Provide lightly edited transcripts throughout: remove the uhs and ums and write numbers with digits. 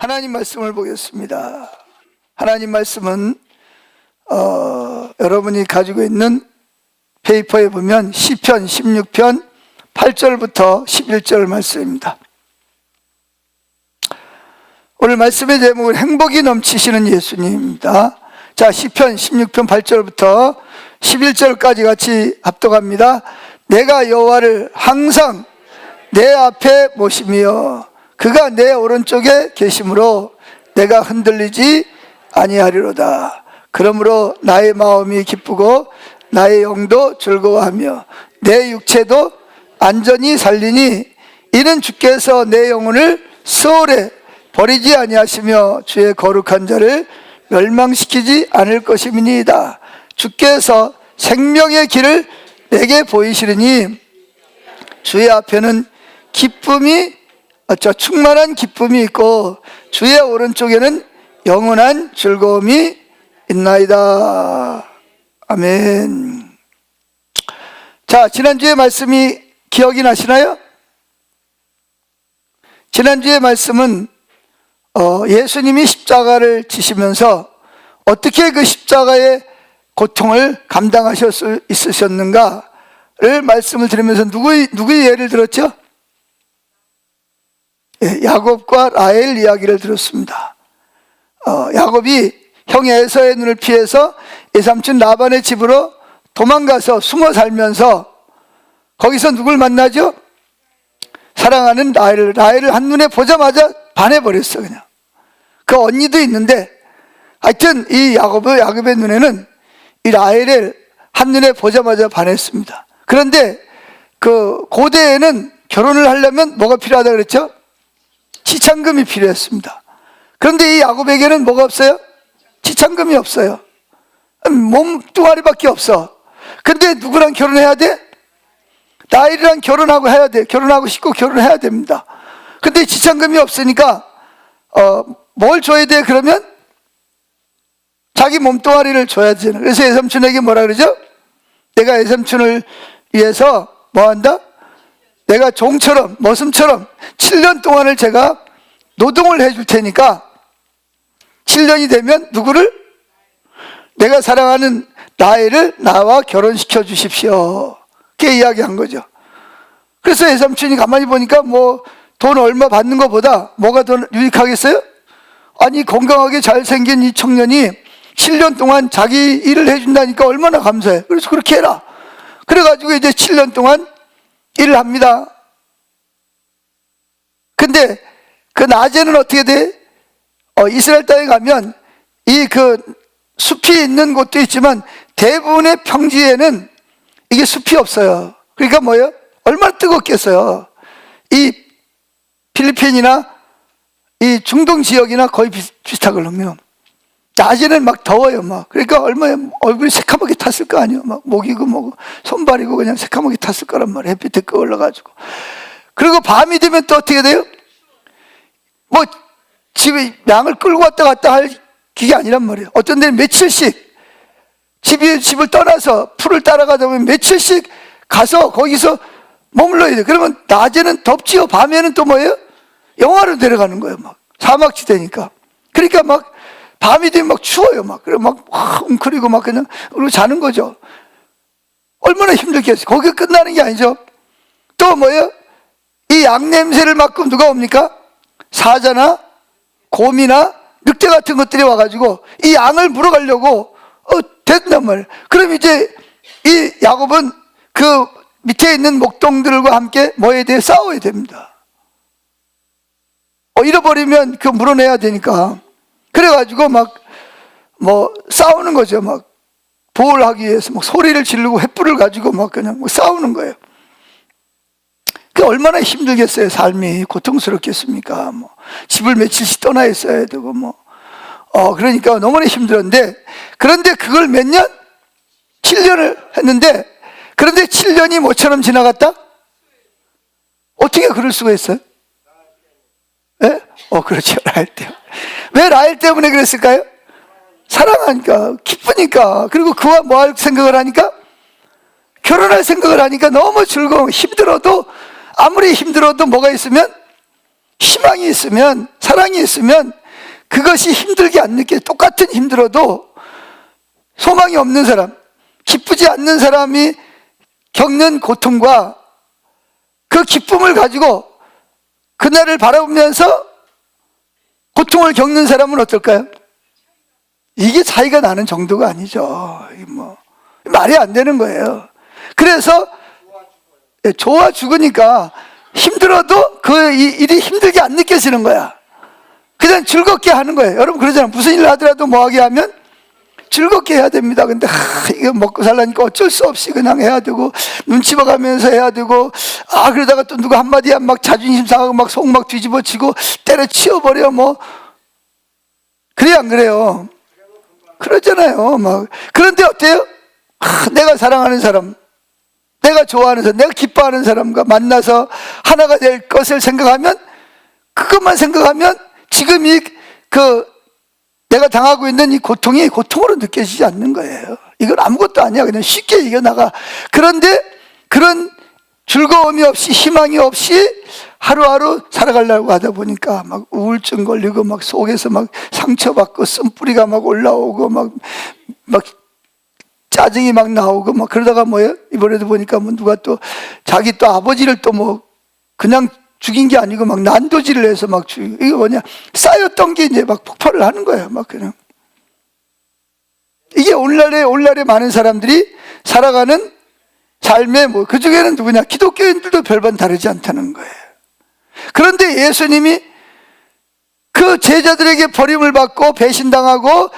하나님 말씀을 보겠습니다. 하나님 말씀은 여러분이 가지고 있는 페이퍼에 보면 시편 16편 8절부터 11절 말씀입니다. 오늘 말씀의 제목은 행복이 넘치시는 예수님입니다. 자, 시편 16편 8절부터 11절까지 같이 합독합니다. 내가 여호와를 항상 내 앞에 모시며 그가 내 오른쪽에 계심으로 내가 흔들리지 아니하리로다. 그러므로 나의 마음이 기쁘고 나의 영도 즐거워하며 내 육체도 안전히 살리니 이는 주께서 내 영혼을 수월에 버리지 아니하시며 주의 거룩한 자를 멸망시키지 않을 것임이니이다. 주께서 생명의 길을 내게 보이시리니 주의 앞에는 충만한 기쁨이 있고 주의 오른쪽에는 영원한 즐거움이 있나이다. 아멘. 자, 지난주의 말씀이 기억이 나시나요? 지난주의 말씀은 예수님이 십자가를 지시면서 어떻게 그 십자가의 고통을 감당하실 수 있으셨는가를 말씀을 드리면서 누구의 예를 들었죠? 야곱과 라헬 이야기를 들었습니다. 야곱이 형 에서의 눈을 피해서 외삼촌 라반의 집으로 도망가서 숨어 살면서 거기서 누굴 만나죠? 사랑하는 라헬을 한눈에 보자마자 반해버렸어. 그냥 그 언니도 있는데 하여튼 이 야곱의 눈에는 이 라헬을 한눈에 보자마자 반했습니다. 그런데 그 고대에는 결혼을 하려면 뭐가 필요하다 그랬죠? 지참금이 필요했습니다. 그런데 이 야곱에게는 뭐가 없어요? 지참금이 없어요. 몸뚱아리밖에 없어. 근데 누구랑 결혼해야 돼? 라헬이랑 결혼하고 해야 돼. 결혼하고 싶고 결혼해야 됩니다. 근데 지참금이 없으니까 뭘 줘야 돼? 그러면 자기 몸뚱아리를 줘야지. 그래서 외삼촌에게 뭐라 그러죠? 내가 외삼촌을 위해서 뭐 한다? 내가 종처럼 머슴처럼 7년 동안을 제가 노동을 해줄 테니까 7년이 되면 누구를? 내가 사랑하는 라헬을 나와 결혼시켜 주십시오. 그렇게 이야기한 거죠. 그래서 외삼촌이 가만히 보니까 뭐 돈 얼마 받는 것보다 뭐가 더 유익하겠어요? 아니, 건강하게 잘생긴 이 청년이 7년 동안 자기 일을 해준다니까 얼마나 감사해. 그래서 그렇게 해라. 그래가지고 이제 7년 동안 일을 합니다. 근데 그 낮에는 어떻게 돼? 이스라엘 땅에 가면 이 그 숲이 있는 곳도 있지만 대부분의 평지에는 이게 숲이 없어요. 그러니까 뭐예요? 얼마나 뜨겁겠어요. 이 필리핀이나 이 중동 지역이나 거의 비슷하거든요. 낮에는 막 더워요. 막 그러니까 얼마나 얼굴이 새카맣게 탔을 거 아니에요. 막 목이고 뭐고 손발이고 그냥 새카맣게 탔을 거란 말이에요. 햇빛에 끌어가지고. 그리고 밤이 되면 또 어떻게 돼요? 뭐 집에 양을 끌고 왔다 갔다 할 기계 아니란 말이에요. 어떤 데는 며칠씩 집을 떠나서 풀을 따라가다 보면 며칠씩 가서 거기서 머물러야 돼요. 그러면 낮에는 덥지요. 밤에는 또 뭐예요? 영하로 내려가는 거예요. 막 사막지대니까. 그러니까 막 밤이 되면 막 추워요. 막 그래 막 웅크리고 막 그냥 그러고 자는 거죠. 얼마나 힘들겠어요. 거기 끝나는 게 아니죠. 또 뭐예요? 이 양 냄새를 맡고 누가 옵니까? 사자나 곰이나 늑대 같은 것들이 와가지고 이 양을 물어가려고 된단 말이에요. 그럼 이제 이 야곱은 그 밑에 있는 목동들과 함께 뭐에 대해 싸워야 됩니다. 잃어버리면 그 물어내야 되니까. 그래가지고 막 뭐 싸우는 거죠. 막 보호하기 위해서 막 소리를 지르고 횃불을 가지고 막 그냥 뭐 싸우는 거예요. 그 얼마나 힘들겠어요. 삶이 고통스럽겠습니까? 뭐 집을 며칠씩 떠나 있어야 되고 뭐 그러니까 너무나 힘들었는데, 그런데 그걸 몇 년? 7년을 했는데, 그런데 7년이 뭐처럼 지나갔다? 어떻게 그럴 수가 있어요? 예? 그렇죠. 라헬 때문에. 왜 라헬 때문에 그랬을까요? 사랑하니까, 기쁘니까, 그리고 그와 뭐 할 생각을 하니까? 결혼할 생각을 하니까 너무 즐거워. 힘들어도, 아무리 힘들어도 뭐가 있으면? 희망이 있으면 사랑이 있으면 그것이 힘들게 안 느껴요. 똑같은 힘들어도 소망이 없는 사람, 기쁘지 않는 사람이 겪는 고통과 그 기쁨을 가지고 그날을 바라보면서 고통을 겪는 사람은 어떨까요? 이게 차이가 나는 정도가 아니죠. 말이 안 되는 거예요. 그래서 좋아 죽으니까 힘들어도 그 일이 힘들게 안 느껴지는 거야. 그냥 즐겁게 하는 거예요. 여러분 그러잖아요. 무슨 일을 하더라도 뭐하게 하면 즐겁게 해야 됩니다. 근데 이거 먹고 살라니까 어쩔 수 없이 그냥 해야 되고 눈치 봐가면서 해야 되고 그러다가 또 누가 한마디에 막 자존심 상하고 막 속 막 뒤집어지고 때려치워버려 그래요 안 그래요? 그러잖아요. 그런데 어때요? 내가 사랑하는 사람, 내가 좋아하는 사람, 내가 기뻐하는 사람과 만나서 하나가 될 것을 생각하면, 그것만 생각하면 지금 내가 당하고 있는 이 고통이 고통으로 느껴지지 않는 거예요. 이건 아무것도 아니야. 그냥 쉽게 이겨나가. 그런데 그런 즐거움이 없이 희망이 없이 하루하루 살아가려고 하다 보니까 막 우울증 걸리고 막 속에서 막 상처받고 쓴뿌리가 막 올라오고 막 짜증이 막 나오고 막 그러다가 뭐예요? 이번에도 보니까 누가 또 자기 또 아버지를 또 그냥 죽인 게 아니고 막 난도질을 해서 막 죽이고, 이게 뭐냐? 쌓였던 게 이제 막 폭발을 하는 거예요. 막 그냥. 이게 오늘날에 많은 사람들이 살아가는 삶의 그 중에는 누구냐? 기독교인들도 별반 다르지 않다는 거예요. 그런데 예수님이 그 제자들에게 버림을 받고 배신당하고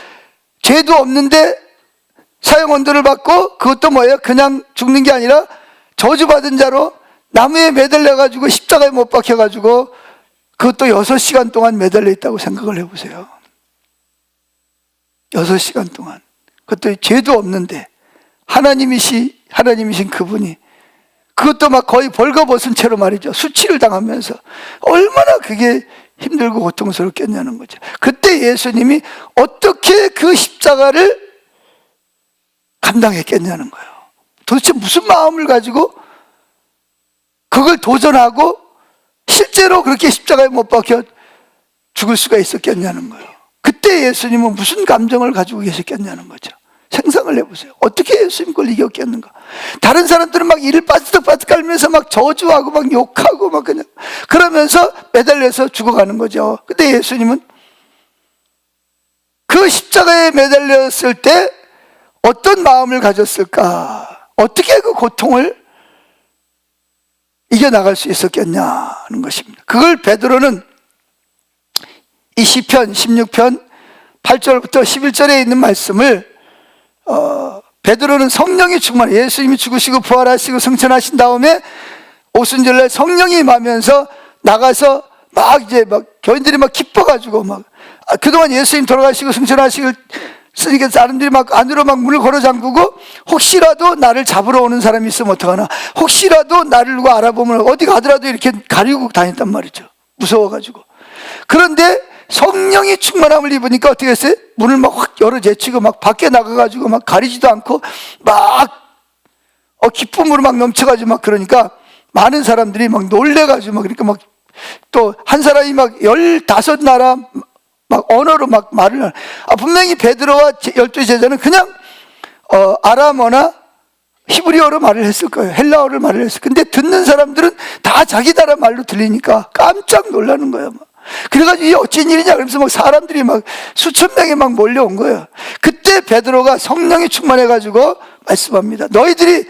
죄도 없는데 사형언도를 받고, 그것도 뭐예요? 그냥 죽는 게 아니라 저주받은 자로 나무에 매달려가지고 십자가에 못 박혀가지고 그것도 6시간 동안 매달려 있다고 생각을 해보세요. 6시간 동안. 그것도 죄도 없는데 하나님이신 그분이 그것도 막 거의 벌거벗은 채로 말이죠. 수치를 당하면서 얼마나 그게 힘들고 고통스럽겠냐는 거죠. 그때 예수님이 어떻게 그 십자가를 감당했겠냐는 거예요. 도대체 무슨 마음을 가지고 그걸 도전하고 실제로 그렇게 십자가에 못 박혀 죽을 수가 있었겠냐는 거예요. 그때 예수님은 무슨 감정을 가지고 계셨겠냐는 거죠. 생각을 해보세요. 어떻게 예수님 그걸 이겼겠는가? 다른 사람들은 막 이를 빠득빠득 깔면서 막 저주하고 막 욕하고 막 그냥 그러면서 매달려서 죽어가는 거죠. 근데 예수님은 그 십자가에 매달렸을 때 어떤 마음을 가졌을까? 어떻게 그 고통을 이겨나갈 수 있었겠냐는 것입니다. 그걸 베드로는 이 시편 16편 8절부터 11절에 있는 말씀을 베드로는 성령이 충만해, 예수님이 죽으시고 부활하시고 승천하신 다음에 오순절날 성령이 임하면서 나가서 교인들이 막 기뻐가지고 그동안 예수님 돌아가시고 승천하시고 쓰니까 사람들이 막 안으로 막 문을 걸어 잠그고 혹시라도 나를 잡으러 오는 사람이 있으면 어떡하나, 혹시라도 나를 누가 알아보면 어디 가더라도 이렇게 가리고 다녔단 말이죠. 무서워가지고. 그런데 성령이 충만함을 입으니까 어떻게 했어요? 문을 막 확 열어 제치고 막 밖에 나가가지고 막 가리지도 않고 막 기쁨으로 막 넘쳐가지고 막 그러니까 많은 사람들이 막 놀래가지고 막 그러니까 막 또 한 사람이 막 15나라 막 언어로 막 말을 하는. 분명히 베드로와 12 제자는 그냥 아람어나 히브리어로 말을 했을 거예요. 헬라어를 말을 했어요. 근데 듣는 사람들은 다 자기 나라 말로 들리니까 깜짝 놀라는 거예요. 그래가지고 이게 어쩐 일이냐 그러면서 막 사람들이 막 수천 명이 막 몰려온 거예요. 그때 베드로가 성령이 충만해가지고 말씀합니다. 너희들이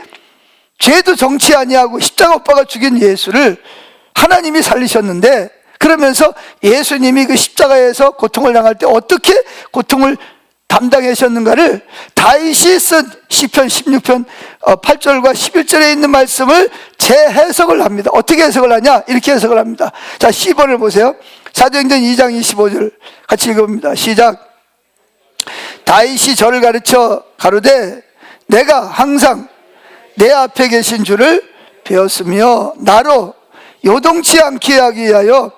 죄도 정치 아니하고 십자가 오빠가 죽인 예수를 하나님이 살리셨는데, 그러면서 예수님이 그 십자가에서 고통을 당할 때 어떻게 고통을 담당하셨는가를 다윗이 쓴 시편 16편 8절과 11절에 있는 말씀을 재해석을 합니다. 어떻게 해석을 하냐? 이렇게 해석을 합니다. 자, 10번을 보세요. 사도행전 2장 25절 같이 읽어봅니다. 시작. 다윗이 저를 가르쳐 가로되 내가 항상 내 앞에 계신 주를 배웠으며 나로 요동치 않게 하기 위하여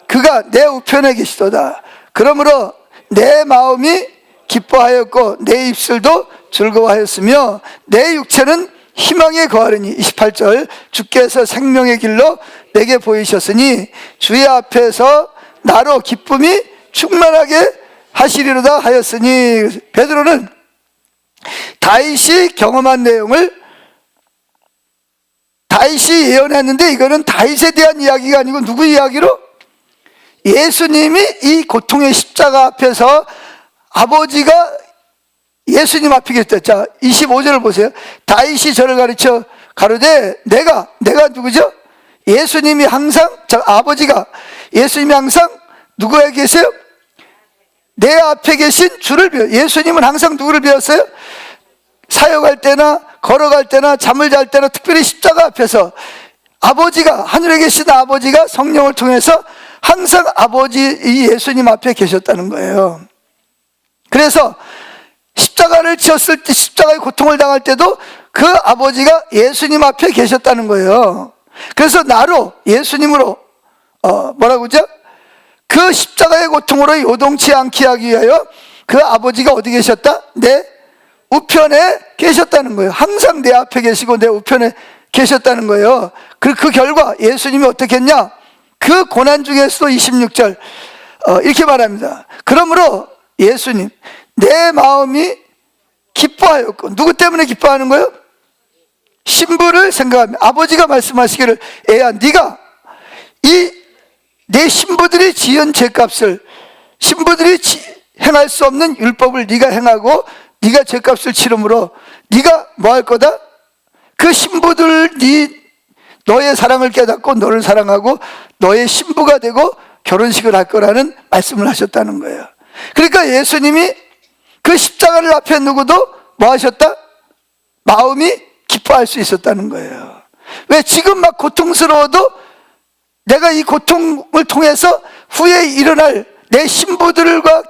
그가 내 우편에 계시도다. 그러므로 내 마음이 기뻐하였고 내 입술도 즐거워하였으며 내 육체는 희망에 거하리니. 28절. 주께서 생명의 길로 내게 보이셨으니 주의 앞에서 나로 기쁨이 충만하게 하시리로다 하였으니, 베드로는 다윗이 경험한 내용을 다윗이 예언했는데, 이거는 다윗에 대한 이야기가 아니고 누구 이야기로? 예수님이 이 고통의 십자가 앞에서 아버지가 예수님 앞에 계셨다. 자, 25절을 보세요. 다윗이 저를 가르쳐 가로되 내가 누구죠? 예수님이 항상, 아버지가 예수님이 항상 누구에게 계세요? 내 앞에 계신 주를 비워. 예수님은 항상 누구를 비웠어요? 사역할 때나 걸어갈 때나 잠을 잘 때나 특별히 십자가 앞에서 아버지가, 하늘에 계신 아버지가 성령을 통해서 항상 아버지 이 예수님 앞에 계셨다는 거예요. 그래서 십자가를 지었을 때, 십자가의 고통을 당할 때도 그 아버지가 예수님 앞에 계셨다는 거예요. 그래서 나로, 예수님으로 뭐라고 그러죠? 그 십자가의 고통으로 요동치 않게 하기 위하여 그 아버지가 어디 계셨다? 내 우편에 계셨다는 거예요. 항상 내 앞에 계시고 내 우편에 계셨다는 거예요. 그 결과 예수님이 어떻게 했냐? 그 고난 중에서도 26절 이렇게 말합니다. 그러므로 예수님, 내 마음이 기뻐하였고, 누구 때문에 기뻐하는 거예요? 신부를 생각하며 아버지가 말씀하시기를, 애야 네가 이 내 신부들이 지은 죄값을, 신부들이 행할 수 없는 율법을 네가 행하고 네가 죄값을 치름으로 네가 뭐 할 거다? 그 신부들 너의 사랑을 깨닫고 너를 사랑하고 너의 신부가 되고 결혼식을 할 거라는 말씀을 하셨다는 거예요. 그러니까 예수님이 그 십자가를 앞에 두고도 뭐 하셨다? 마음이 기뻐할 수 있었다는 거예요. 왜? 지금 막 고통스러워도 내가 이 고통을 통해서 후에 일어날 내 신부들과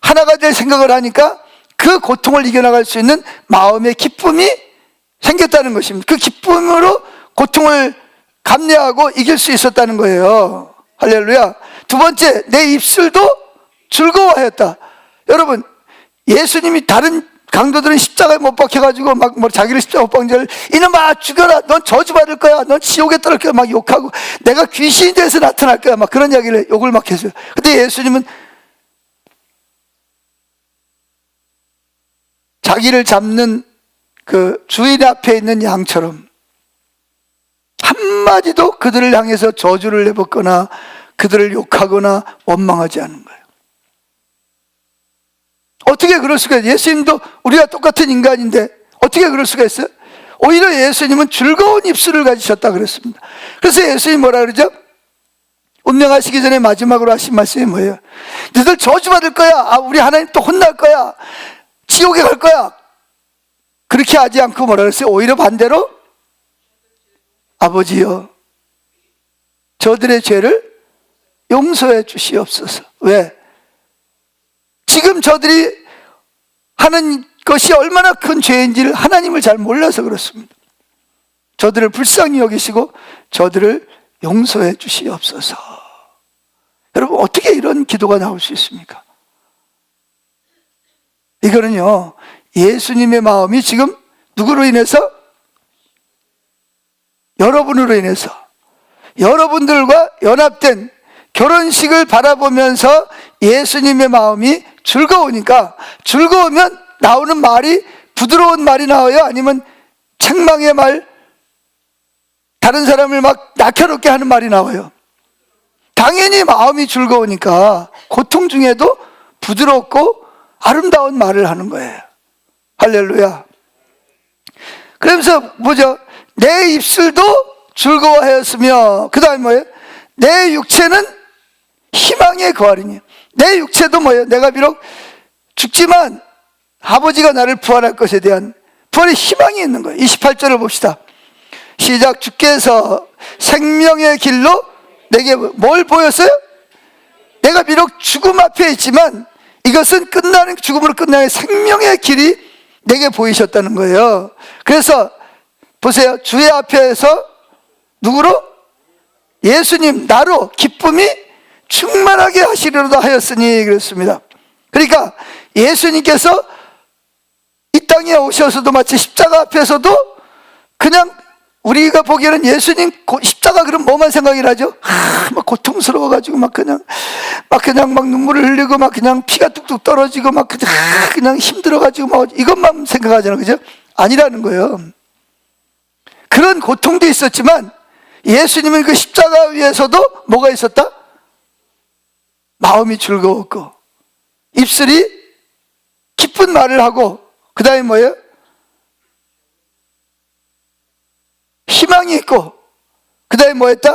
하나가 될 생각을 하니까 그 고통을 이겨나갈 수 있는 마음의 기쁨이 생겼다는 것입니다. 그 기쁨으로 고통을 감내하고 이길 수 있었다는 거예요. 할렐루야. 두 번째, 내 입술도 즐거워하였다. 여러분, 예수님이 다른 강도들은 십자가에 못 박혀가지고 막 자기를 십자가 못 박은 자를 이놈아 죽여라, 넌 저주받을 거야, 넌 지옥에 떨어질 거야 막 욕하고 내가 귀신이 돼서 나타날 거야 막 그런 이야기를 욕을 막 했어요. 근데 예수님은 자기를 잡는 그 주인 앞에 있는 양처럼 한마디도 그들을 향해서 저주를 내뱉거나 그들을 욕하거나 원망하지 않은 거예요. 어떻게 그럴 수가 있어요? 예수님도 우리가 똑같은 인간인데 어떻게 그럴 수가 있어요? 오히려 예수님은 즐거운 입술을 가지셨다 그랬습니다. 그래서 예수님이 뭐라 그러죠? 운명하시기 전에 마지막으로 하신 말씀이 뭐예요? 너희들 저주받을 거야, 우리 하나님 또 혼날 거야, 지옥에 갈 거야. 그렇게 하지 않고 뭐라 그랬어요? 오히려 반대로 아버지여 저들의 죄를 용서해 주시옵소서. 왜? 지금 저들이 하는 것이 얼마나 큰 죄인지를 하나님을 잘 몰라서 그렇습니다. 저들을 불쌍히 여기시고 저들을 용서해 주시옵소서. 여러분, 어떻게 이런 기도가 나올 수 있습니까? 이거는요, 예수님의 마음이 지금 누구로 인해서? 여러분으로 인해서, 여러분들과 연합된 결혼식을 바라보면서 예수님의 마음이 즐거우니까, 즐거우면 나오는 말이 부드러운 말이 나와요? 아니면 책망의 말, 다른 사람을 막 낙혀놓게 하는 말이 나와요? 당연히 마음이 즐거우니까 고통 중에도 부드럽고 아름다운 말을 하는 거예요. 할렐루야. 그러면서 뭐죠? 내 입술도 즐거워하였으며, 그 다음에 뭐예요? 내 육체는 희망의 거하리니. 내 육체도 뭐예요? 내가 비록 죽지만 아버지가 나를 부활할 것에 대한 부활의 희망이 있는 거예요. 28절을 봅시다. 시작. 주께서 생명의 길로 내게 뭘 보였어요? 내가 비록 죽음 앞에 있지만 이것은 끝나는, 죽음으로 끝나는 생명의 길이 내게 보이셨다는 거예요. 그래서 보세요. 주의 앞에서 누구로? 예수님, 나로 기쁨이 충만하게 하시리로다 하였으니 그랬습니다. 그러니까 예수님께서 이 땅에 오셔서도 마치 십자가 앞에서도 그냥 우리가 보기에는 예수님 십자가 그럼 뭐만 생각이 나죠? 막 고통스러워가지고 막 그냥 막 그냥 막 눈물을 흘리고 막 그냥 피가 뚝뚝 떨어지고 막 그냥 힘들어가지고 막 이것만 생각하잖아요. 그죠? 아니라는 거예요. 그런 고통도 있었지만 예수님은 그 십자가 위에서도 뭐가 있었다? 마음이 즐거웠고 입술이 기쁜 말을 하고 그 다음에 뭐예요? 희망이 있고 그 다음에 뭐였다?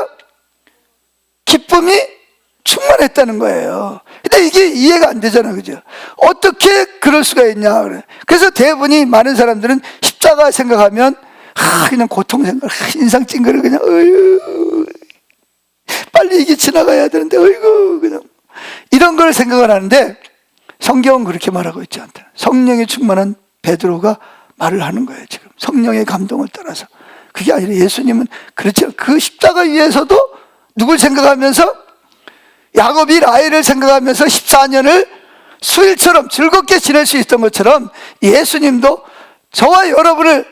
기쁨이 충만했다는 거예요. 근데 이게 이해가 안 되잖아, 그죠? 어떻게 그럴 수가 있냐. 그래서 대부분이 많은 사람들은 십자가 생각하면 그냥 고통 생각, 인상 찡그려 그냥 빨리 이게 지나가야 되는데 그냥 이런 걸 생각을 하는데 성경은 그렇게 말하고 있지 않다. 성령에 충만한 베드로가 말을 하는 거예요. 지금 성령의 감동을 따라서. 그게 아니라 예수님은 그렇죠. 그 십자가 위에서도 누굴 생각하면서 야곱이 라헬을 생각하면서 14년을 수일처럼 즐겁게 지낼 수 있던 것처럼 예수님도 저와 여러분을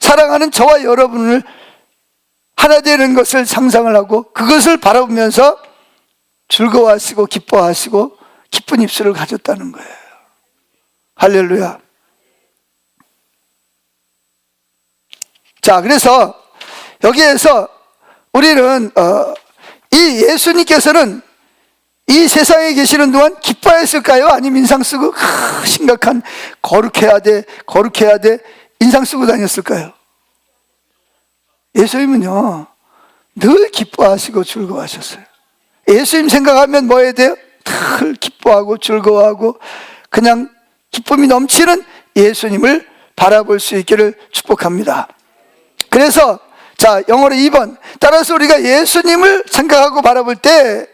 사랑하는 저와 여러분을 하나 되는 것을 상상을 하고 그것을 바라보면서 즐거워하시고 기뻐하시고 기쁜 입술을 가졌다는 거예요. 할렐루야. 자, 그래서 여기에서 우리는 이 예수님께서는 이 세상에 계시는 동안 기뻐했을까요? 아니면 인상 쓰고 심각한 거룩해야 돼 인상 쓰고 다녔을까요? 예수님은요 늘 기뻐하시고 즐거워하셨어요. 예수님 생각하면 뭐 해야 돼요? 늘 기뻐하고 즐거워하고 그냥 기쁨이 넘치는 예수님을 바라볼 수 있기를 축복합니다. 그래서 자, 영어로 2번. 따라서 우리가 예수님을 생각하고 바라볼 때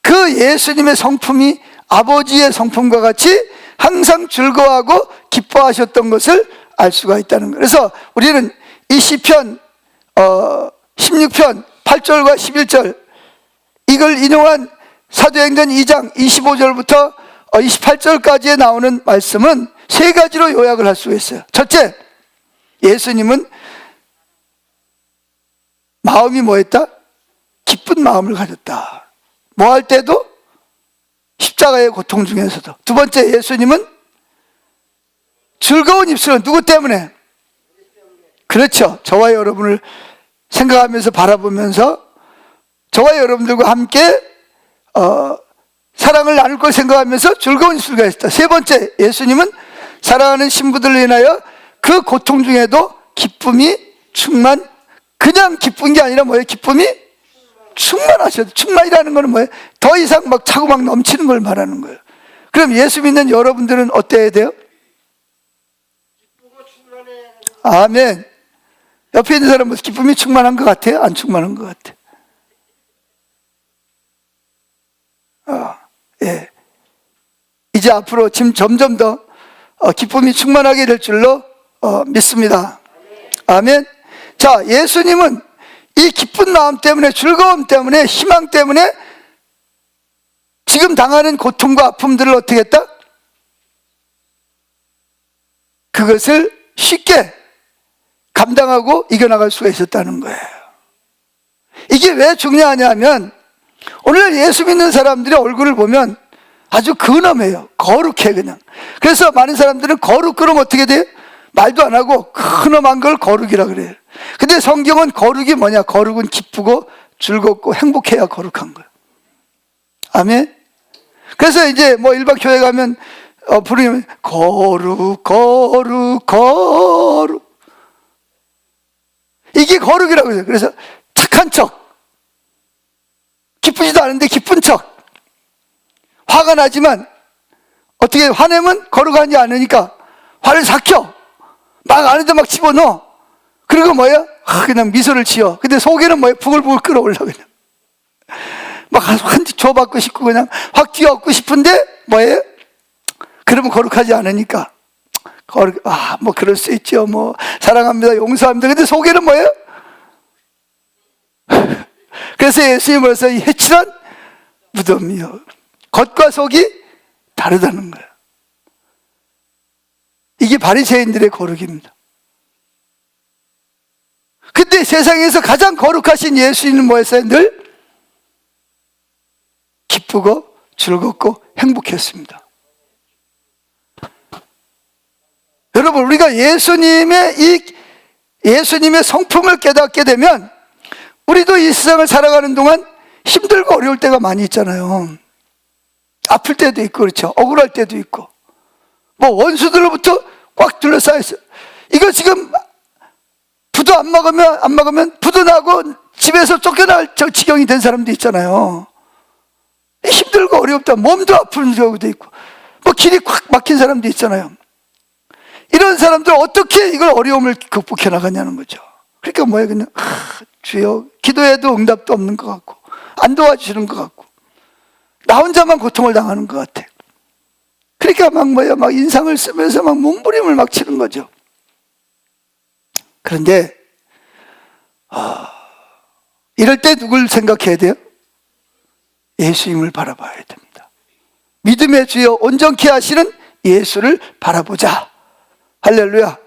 그 예수님의 성품이 아버지의 성품과 같이 항상 즐거워하고 기뻐하셨던 것을 알 수가 있다는 거예요. 그래서 우리는 이 시편 16편 8절과 11절 이걸 인용한 사도행전 2장 25절부터 28절까지에 나오는 말씀은 세 가지로 요약을 할 수가 있어요. 첫째, 예수님은 마음이 뭐였다? 기쁜 마음을 가졌다. 뭐 할 때도 십자가의 고통 중에서도. 두 번째, 예수님은 즐거운 입술은 누구 때문에? 그렇죠. 저와 여러분을 생각하면서 바라보면서 저와 여러분들과 함께 사랑을 나눌 걸 생각하면서 즐거운 입술을 가졌다. 세 번째, 예수님은 사랑하는 신부들로 인하여 그 고통 중에도 기쁨이 그냥 기쁜 게 아니라 뭐예요? 기쁨이 충만하셔도. 충만이라는 거는 뭐예요? 더 이상 막 차고 막 넘치는 걸 말하는 거예요. 그럼 예수 믿는 여러분들은 어때야 돼요? 아멘. 옆에 있는 사람은 기쁨이 충만한 것 같아요? 안 충만한 것 같아요? 예. 이제 앞으로 지금 점점 더 기쁨이 충만하게 될 줄로 믿습니다. 아멘. 자, 예수님은 이 기쁜 마음 때문에, 즐거움 때문에, 희망 때문에 지금 당하는 고통과 아픔들을 어떻게 했다? 그것을 쉽게 감당하고 이겨나갈 수가 있었다는 거예요. 이게 왜 중요하냐면 오늘 예수 믿는 사람들의 얼굴을 보면 아주 근엄해요. 거룩해 그냥. 그래서 많은 사람들은 거룩 그러면 어떻게 돼요? 말도 안 하고 근엄한 걸 거룩이라 그래요. 근데 성경은 거룩이 뭐냐? 거룩은 기쁘고 즐겁고 행복해야 거룩한 거예요. 아멘. 그래서 이제 뭐 일반 교회 가면 부르면 거룩 이게 거룩이라고 해요. 그래서 착한 척, 기쁘지도 않은데 기쁜 척, 화가 나지만 어떻게 화내면 거룩하지 않으니까 화를 삭혀 막 안에다 막 집어넣어. 그리고 뭐야? 그냥 미소를 지어. 근데 속에는 뭐야? 부글부글 끓어올라 그냥. 막 한지 줘받고 싶고 그냥 확 뛰어엎고 싶은데 뭐예요? 그러면 거룩하지 않으니까 뭐 그럴 수 있죠. 뭐 사랑합니다, 용서합니다. 근데 속에는 뭐예요? 그래서 예수님이 벌써 이 해칠한 무덤이요. 겉과 속이 다르다는 거예요. 이게 바리새인들의 거룩입니다. 근데 세상에서 가장 거룩하신 예수님은 뭐였어요? 늘 기쁘고 즐겁고 행복했습니다. 여러분, 우리가 예수님의 성품을 깨닫게 되면 우리도 이 세상을 살아가는 동안 힘들고 어려울 때가 많이 있잖아요. 아플 때도 있고, 그렇죠. 억울할 때도 있고, 뭐 원수들로부터 꽉 둘러싸여 있어요. 이거 지금 부도 안 먹으면 부도 나고 집에서 쫓겨날 지경이 된 사람도 있잖아요. 힘들고 어렵다, 몸도 아픈 경우도 있고, 뭐 길이 꽉 막힌 사람도 있잖아요. 이런 사람들 어떻게 이걸 어려움을 극복해 나가냐는 거죠. 그러니까 뭐야, 그냥 주여, 기도해도 응답도 없는 것 같고, 안 도와주시는 것 같고, 나 혼자만 고통을 당하는 것 같아. 그러니까 막 인상을 쓰면서 막 몸부림을 막 치는 거죠. 그런데 이럴 때 누굴 생각해야 돼요? 예수님을 바라봐야 됩니다. 믿음의 주여 온전케 하시는 예수를 바라보자. 할렐루야.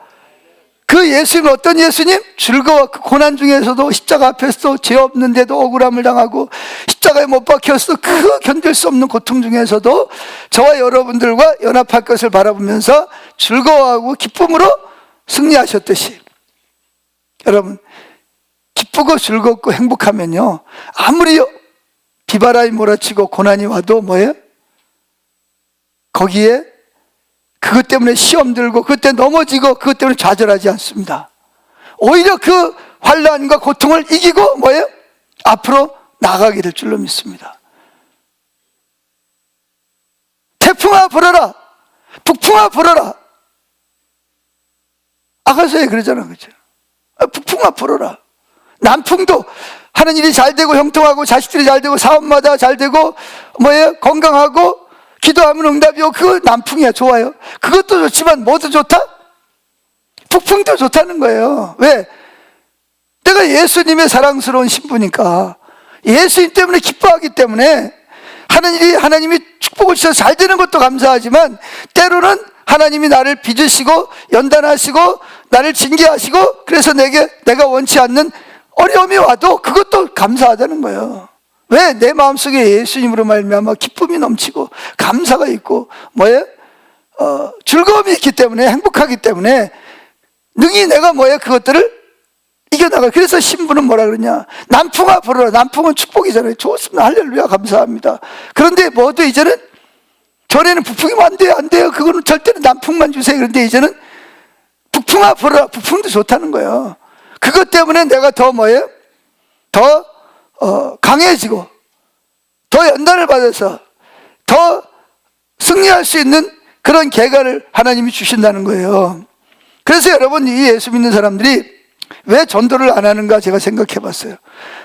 그 예수님은 어떤 예수님? 즐거워, 그 고난 중에서도 십자가 앞에서도 죄 없는데도 억울함을 당하고 십자가에 못 박혀서 그 견딜 수 없는 고통 중에서도 저와 여러분들과 연합할 것을 바라보면서 즐거워하고 기쁨으로 승리하셨듯이, 여러분, 기쁘고 즐겁고 행복하면요, 아무리 비바람이 몰아치고 고난이 와도 뭐예요? 거기에 그것 때문에 시험 들고 그것 때문에 넘어지고 그것 때문에 좌절하지 않습니다. 오히려 그 환난과 고통을 이기고 뭐예요? 앞으로 나가게 될 줄로 믿습니다. 태풍아 불어라, 북풍아 불어라. 아가서에 그러잖아, 그죠? 북풍아 불어라. 남풍도 하는 일이 잘 되고 형통하고 자식들이 잘 되고 사업마다 잘 되고 뭐예요? 건강하고 기도하면 응답이요. 그거 남풍이야. 좋아요. 그것도 좋지만 뭐도 좋다? 북풍도 좋다는 거예요. 왜? 내가 예수님의 사랑스러운 신부니까, 예수님 때문에 기뻐하기 때문에 하는 일이 하나님이 축복을 주셔서 잘 되는 것도 감사하지만 때로는 하나님이 나를 빚으시고 연단하시고 나를 징계하시고 그래서 내가 원치 않는 어려움이 와도 그것도 감사하다는 거예요. 왜? 내 마음속에 예수님으로 말미암아 기쁨이 넘치고 감사가 있고 뭐예요? 즐거움이 있기 때문에, 행복하기 때문에 능히 내가 뭐예요? 그것들을 이겨나가. 그래서 신부는 뭐라 그러냐? 남풍아 불어라. 남풍은 축복이잖아요. 좋습니다. 할렐루야, 감사합니다. 그런데 뭐도 이제는, 전에는 북풍이면 안 돼요, 안 돼요, 그거는 절대로 남풍만 주세요. 그런데 이제는 북풍아 불어라. 북풍도 좋다는 거예요. 그것 때문에 내가 더 뭐예요? 더 강해지고 더 연단을 받아서 더 승리할 수 있는 그런 계가를 하나님이 주신다는 거예요. 그래서 여러분, 이 예수 믿는 사람들이 왜 전도를 안 하는가 제가 생각해 봤어요.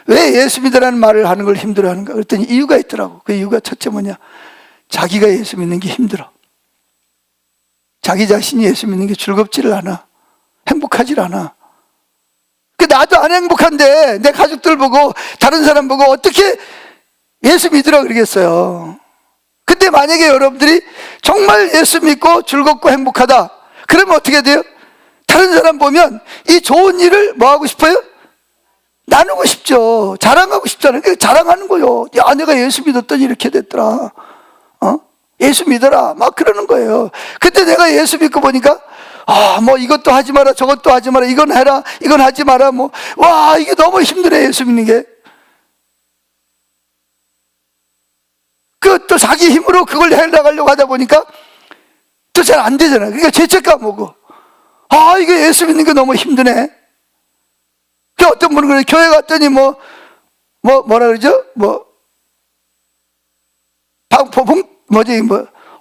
왜 예수 믿으라는 말을 하는 걸 힘들어 하는가? 그랬더니 이유가 있더라고. 그 이유가 첫째 뭐냐? 자기가 예수 믿는 게 힘들어. 자기 자신이 예수 믿는 게 즐겁지를 않아. 행복하질 않아. 나도 안 행복한데 내 가족들 보고 다른 사람 보고 어떻게 예수 믿으라 그러겠어요. 근데 만약에 여러분들이 정말 예수 믿고 즐겁고 행복하다, 그러면 어떻게 돼요? 다른 사람 보면 이 좋은 일을 뭐 하고 싶어요? 나누고 싶죠. 자랑하고 싶잖아요. 그러니까 자랑하는 거예요. 야, 내가 예수 믿었더니 이렇게 됐더라. 예수 믿어라. 막 그러는 거예요. 그때 내가 예수 믿고 보니까 뭐 이것도 하지 마라, 저것도 하지 마라, 이건 해라, 이건 하지 마라, 와, 이게 너무 힘드네, 예수 믿는 게. 또 자기 힘으로 그걸 해나가려고 하다 보니까 또 잘 안 되잖아요. 그러니까 죄책감 오고, 이게 예수 믿는 게 너무 힘드네. 그 어떤 분은 그래, 교회 갔더니 뭐라 그러죠?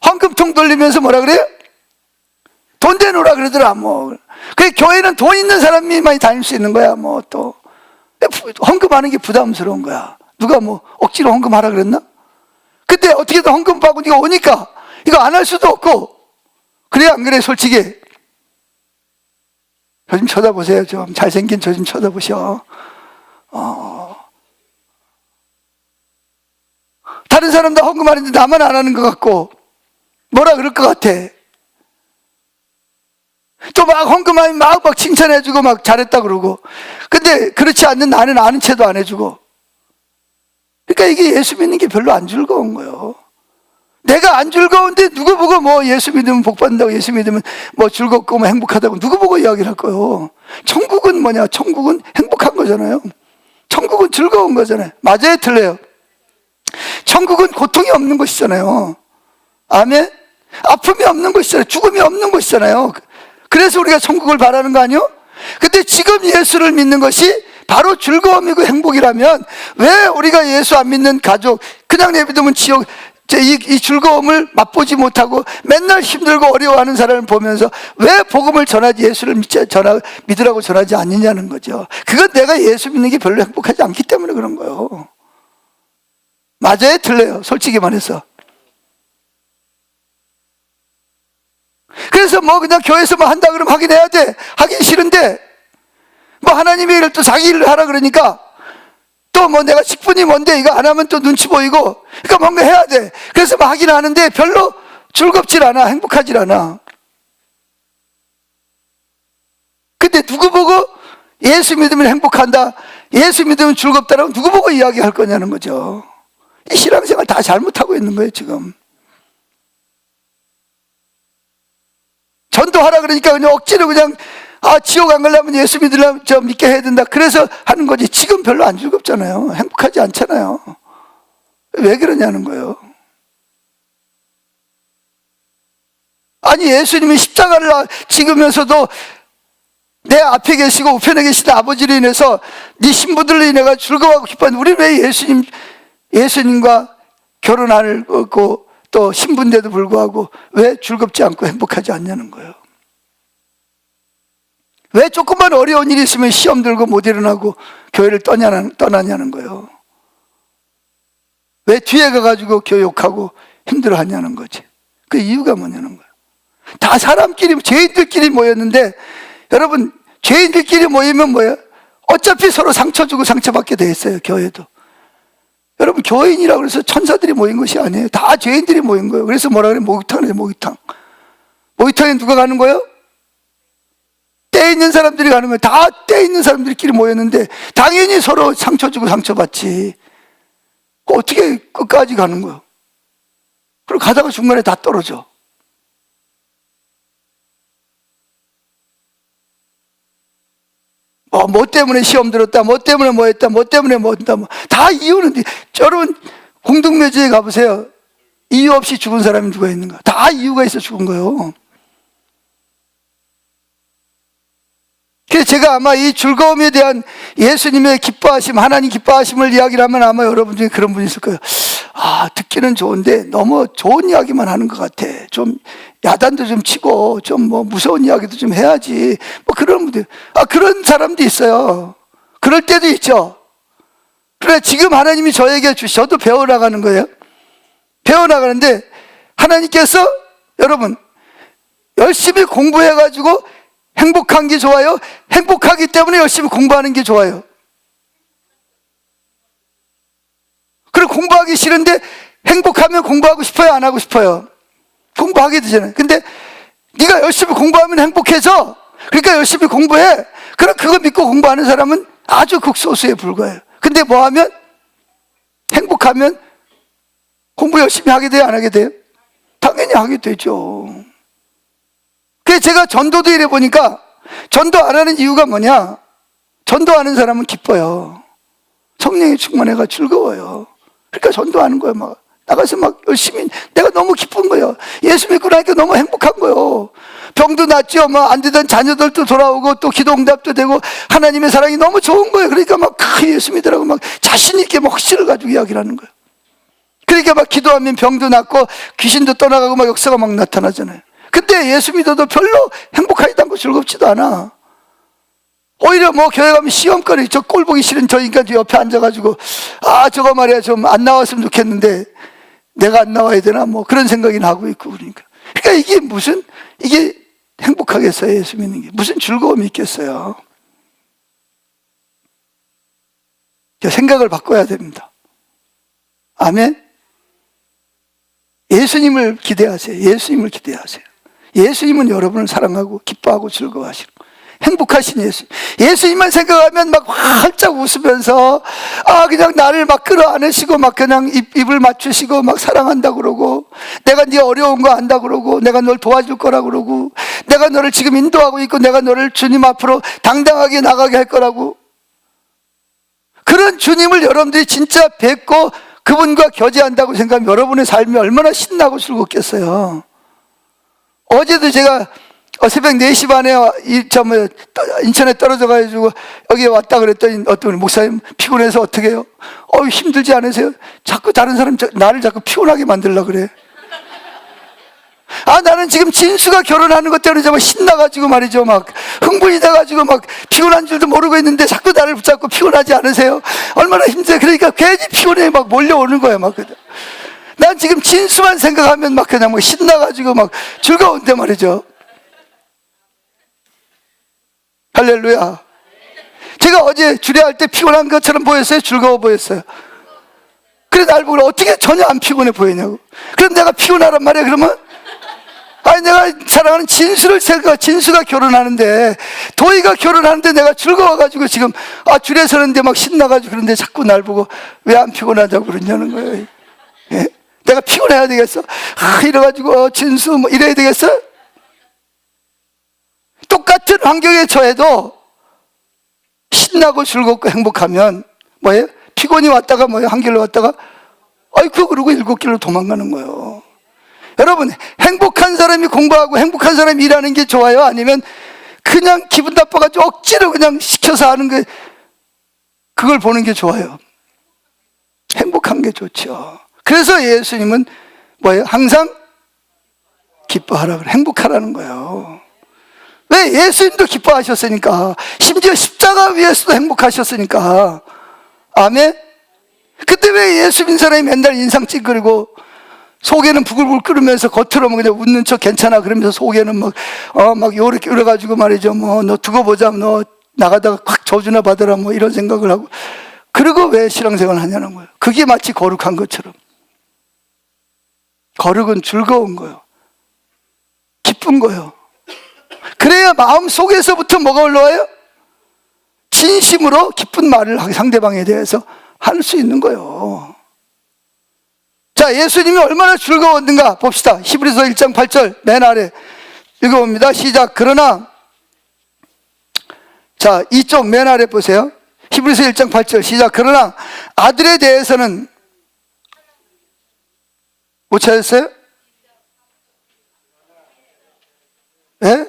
헌금통 돌리면서 뭐라 그래요? 돈 대놓으라 그러더라. 그 교회는 돈 있는 사람이 많이 다닐 수 있는 거야. 또 헌금하는 게 부담스러운 거야. 누가 억지로 헌금하라 그랬나? 근데 어떻게든 헌금 받고 네가 오니까 이거 안 할 수도 없고. 그래, 안 그래? 솔직히 저 좀 쳐다보세요. 좀 잘생긴 저 좀 쳐다보셔. 다른 사람도 헌금하는데 나만 안 하는 것 같고 뭐라 그럴 것 같아. 또 막 헌금하면 막 칭찬해주고 막 잘했다 그러고, 근데 그렇지 않는 나는 아는 채도 안 해주고. 그러니까 이게 예수 믿는 게 별로 안 즐거운 거예요. 내가 안 즐거운데 누구 보고 뭐 예수 믿으면 복 받는다고, 예수 믿으면 뭐 즐겁고 뭐 행복하다고 누구 보고 이야기를 할 거예요? 천국은 뭐냐? 천국은 행복한 거잖아요. 천국은 즐거운 거잖아요. 맞아요, 틀려요? 천국은 고통이 없는 것이잖아요. 아멘? 아픔이 없는 것이잖아요. 죽음이 없는 것이잖아요. 그래서 우리가 천국을 바라는 거 아니요? 근데 지금 예수를 믿는 것이 바로 즐거움이고 행복이라면 왜 우리가 예수 안 믿는 가족 그냥 내비두면 지옥, 이 즐거움을 맛보지 못하고 맨날 힘들고 어려워하는 사람을 보면서 왜 복음을 전하지, 예수를 믿으라고 전하지 않느냐는 거죠. 그건 내가 예수 믿는 게 별로 행복하지 않기 때문에 그런 거예요. 맞아요, 틀려요? 솔직히 말해서. 그래서 뭐 그냥 교회에서 뭐 한다 그러면 하긴 해야 돼. 하긴 싫은데 뭐 하나님의 일을 또 자기 일을 하라 그러니까 또 뭐 내가 직분이 뭔데 이거 안 하면 또 눈치 보이고, 그러니까 뭔가 해야 돼. 그래서 뭐 하긴 하는데 별로 즐겁질 않아, 행복하질 않아. 근데 누구 보고 예수 믿으면 행복한다, 예수 믿으면 즐겁다라고 누구 보고 이야기할 거냐는 거죠. 이 신앙생활 다 잘못하고 있는 거예요 지금. 전도하라 그러니까 그냥 억지로 그냥 지옥 안 가려면 예수 믿으려면 믿게 해야 된다, 그래서 하는 거지. 지금 별로 안 즐겁잖아요. 행복하지 않잖아요. 왜 그러냐는 거예요. 아니 예수님이 십자가를 지으면서도 내 앞에 계시고 우편에 계시는 아버지로 인해서 네 신부들로 인해서 즐거워하고 기뻐하는데 우리 왜 예수님과 결혼하고 또 신부인데도 불구하고 왜 즐겁지 않고 행복하지 않냐는 거예요. 왜 조금만 어려운 일이 있으면 시험 들고 못 일어나고 교회를 떠나냐는 거예요. 왜 뒤에 가가지고 교육하고 힘들어하냐는 거지. 그 이유가 뭐냐는 거예요. 다 사람끼리, 죄인들끼리 모였는데, 여러분 죄인들끼리 모이면 뭐예요? 어차피 서로 상처 주고 상처받게 돼 있어요. 교회도. 여러분 교인이라고 해서 천사들이 모인 것이 아니에요. 다 죄인들이 모인 거예요. 그래서 뭐라 그래요? 목욕탕이에요. 목욕탕에 누가 가는 거예요? 때 있는 사람들이 가는 거예요. 다 때 있는 사람들끼리 모였는데 당연히 서로 상처 주고 상처받지. 어떻게 끝까지 가는 거예요? 그리고 가다가 중간에 다 떨어져. 뭐 때문에 시험 들었다, 뭐 때문에 뭐 했다, 뭐 때문에 뭐 했다, 다 이유는, 여러분 공동묘지에 가보세요. 이유 없이 죽은 사람이 누가 있는가? 다 이유가 있어 죽은 거예요. 그래서 제가 아마 이 즐거움에 대한 예수님의 기뻐하심, 하나님 기뻐하심을 이야기를 하면 아마 여러분 중에 그런 분이 있을 거예요. 듣기는 좋은데 너무 좋은 이야기만 하는 것 같아. 좀 야단도 좀 치고 좀 뭐 무서운 이야기도 좀 해야지. 뭐 그런 분들, 그런 사람도 있어요. 그럴 때도 있죠. 그래 지금 하나님이 저에게 저도 배워나가는 거예요. 배워나가는데 하나님께서 여러분 열심히 공부해가지고 행복한 게 좋아요? 행복하기 때문에 열심히 공부하는 게 좋아요? 그리고 공부하기 싫은데 행복하면 공부하고 싶어요? 안 하고 싶어요? 공부하게 되잖아요. 근데 네가 열심히 공부하면 행복해져. 그러니까 열심히 공부해. 그럼 그거 믿고 공부하는 사람은 아주 극소수에 불과해요. 근데 뭐 하면? 행복하면 공부 열심히 하게 돼요? 안 하게 돼요? 당연히 하게 되죠. 그래서 제가 전도도 이래 보니까 전도 안 하는 이유가 뭐냐? 전도하는 사람은 기뻐요. 성령이 충만해가 즐거워요. 그러니까 전도하는 거예요. 막 나가서 막 열심히, 내가 너무 기쁜 거예요. 예수 믿고 나니까 너무 행복한 거예요. 병도 낫죠. 안 되던 자녀들도 돌아오고 또 기도 응답도 되고 하나님의 사랑이 너무 좋은 거예요. 그러니까 막 예수 믿으라고 막 자신 있게 막 확신을 가지고 이야기를 하는 거예요. 그러니까 막 기도하면 병도 낫고 귀신도 떠나가고 막 역사가 막 나타나잖아요. 근데 예수 믿어도 별로 행복하지도 않고 즐겁지도 않아. 오히려 뭐 교회 가면 시험거리, 저 꼴 보기 싫은 저 인간 옆에 앉아가지고 저거 말이야 좀 안 나왔으면 좋겠는데 내가 안 나와야 되나 뭐 그런 생각이 나고 있고 그러니까 이게 행복하겠어요? 예수 믿는 게 무슨 즐거움이 있겠어요? 생각을 바꿔야 됩니다. 아멘. 예수님을 기대하세요. 예수님을 기대하세요. 예수님은 여러분을 사랑하고 기뻐하고 즐거워하시고 행복하신 예수. 예수님만 생각하면 막 활짝 웃으면서 그냥 나를 막 끌어안으시고 막 그냥 입을 맞추시고 막 사랑한다 그러고, 내가 네 어려운 거 안다 그러고, 내가 널 도와줄 거라 그러고, 내가 너를 지금 인도하고 있고, 내가 너를 주님 앞으로 당당하게 나가게 할 거라고. 그런 주님을 여러분들이 진짜 뵙고 그분과 교제한다고 생각하면 여러분의 삶이 얼마나 신나고 즐겁겠어요. 어제도 제가 새벽 4시 반에 인천에 떨어져 가지고 여기 왔다 그랬더니 어떤 목사님, 피곤해서 어떻게 해요? 힘들지 않으세요? 자꾸 다른 사람 나를 자꾸 피곤하게 만들려고 그래. 나는 지금 진수가 결혼하는 것 때문에 정말 신나가지고 말이죠, 막 흥분이 돼가지고 막 피곤한 줄도 모르고 있는데 자꾸 나를 붙잡고 피곤하지 않으세요? 얼마나 힘들어요. 그러니까 괜히 피곤해 막 몰려오는 거야. 막 난 지금 진수만 생각하면 막 그냥 막 신나가지고 막 즐거운데 말이죠. 할렐루야. 제가 어제 주례할 때 피곤한 것처럼 보였어요? 즐거워 보였어요? 그래 날 보고 어떻게 전혀 안 피곤해 보이냐고. 그럼 내가 피곤하란 말이야 그러면? 내가 사랑하는 진수가 결혼하는데, 도희가 결혼하는데 내가 즐거워가지고 지금 주례 서는데 막 신나가지고 그런데 자꾸 날 보고 왜 안 피곤하다고 그러냐는 거예요. 예? 내가 피곤해야 되겠어? 이래가지고 진수 뭐 이래야 되겠어? 똑같은 환경에 처해도 신나고 즐겁고 행복하면 뭐예요? 피곤이 왔다가 뭐예요? 한 길로 왔다가 그러고 7길로 도망가는 거예요. 여러분, 행복한 사람이 공부하고 행복한 사람이 일하는 게 좋아요? 아니면 그냥 기분 나빠가지고 억지로 그냥 시켜서 하는 게, 그걸 보는 게 좋아요? 행복한 게 좋죠. 그래서 예수님은 뭐예요? 항상 기뻐하라 그래. 행복하라는 거예요. 왜? 예수님도 기뻐하셨으니까. 심지어 십자가 위에서도 행복하셨으니까. 아멘? 그때 왜 예수 믿는 사람이 맨날 인상 찌그리고 속에는 부글부글 끓으면서 겉으로는 그냥 웃는 척 괜찮아 그러면서 속에는 막 요렇게 이래가지고 말이죠. 너 두고 보자. 너 나가다가 확 저주나 받으라 뭐 이런 생각을 하고. 그리고 왜 신앙생활을 하냐는 거예요. 그게 마치 거룩한 것처럼. 거룩은 즐거운 거예요. 기쁜 거예요. 그래야 마음 속에서부터 뭐가 올라와요? 진심으로 기쁜 말을 상대방에 대해서 할 수 있는 거예요. 자, 예수님이 얼마나 즐거웠는가 봅시다. 히브리서 1장 8절 맨 아래 읽어봅니다. 시작. 그러나, 자, 이쪽 맨 아래 보세요. 히브리서 1장 8절 시작. 그러나 아들에 대해서는 못 찾았어요? 예?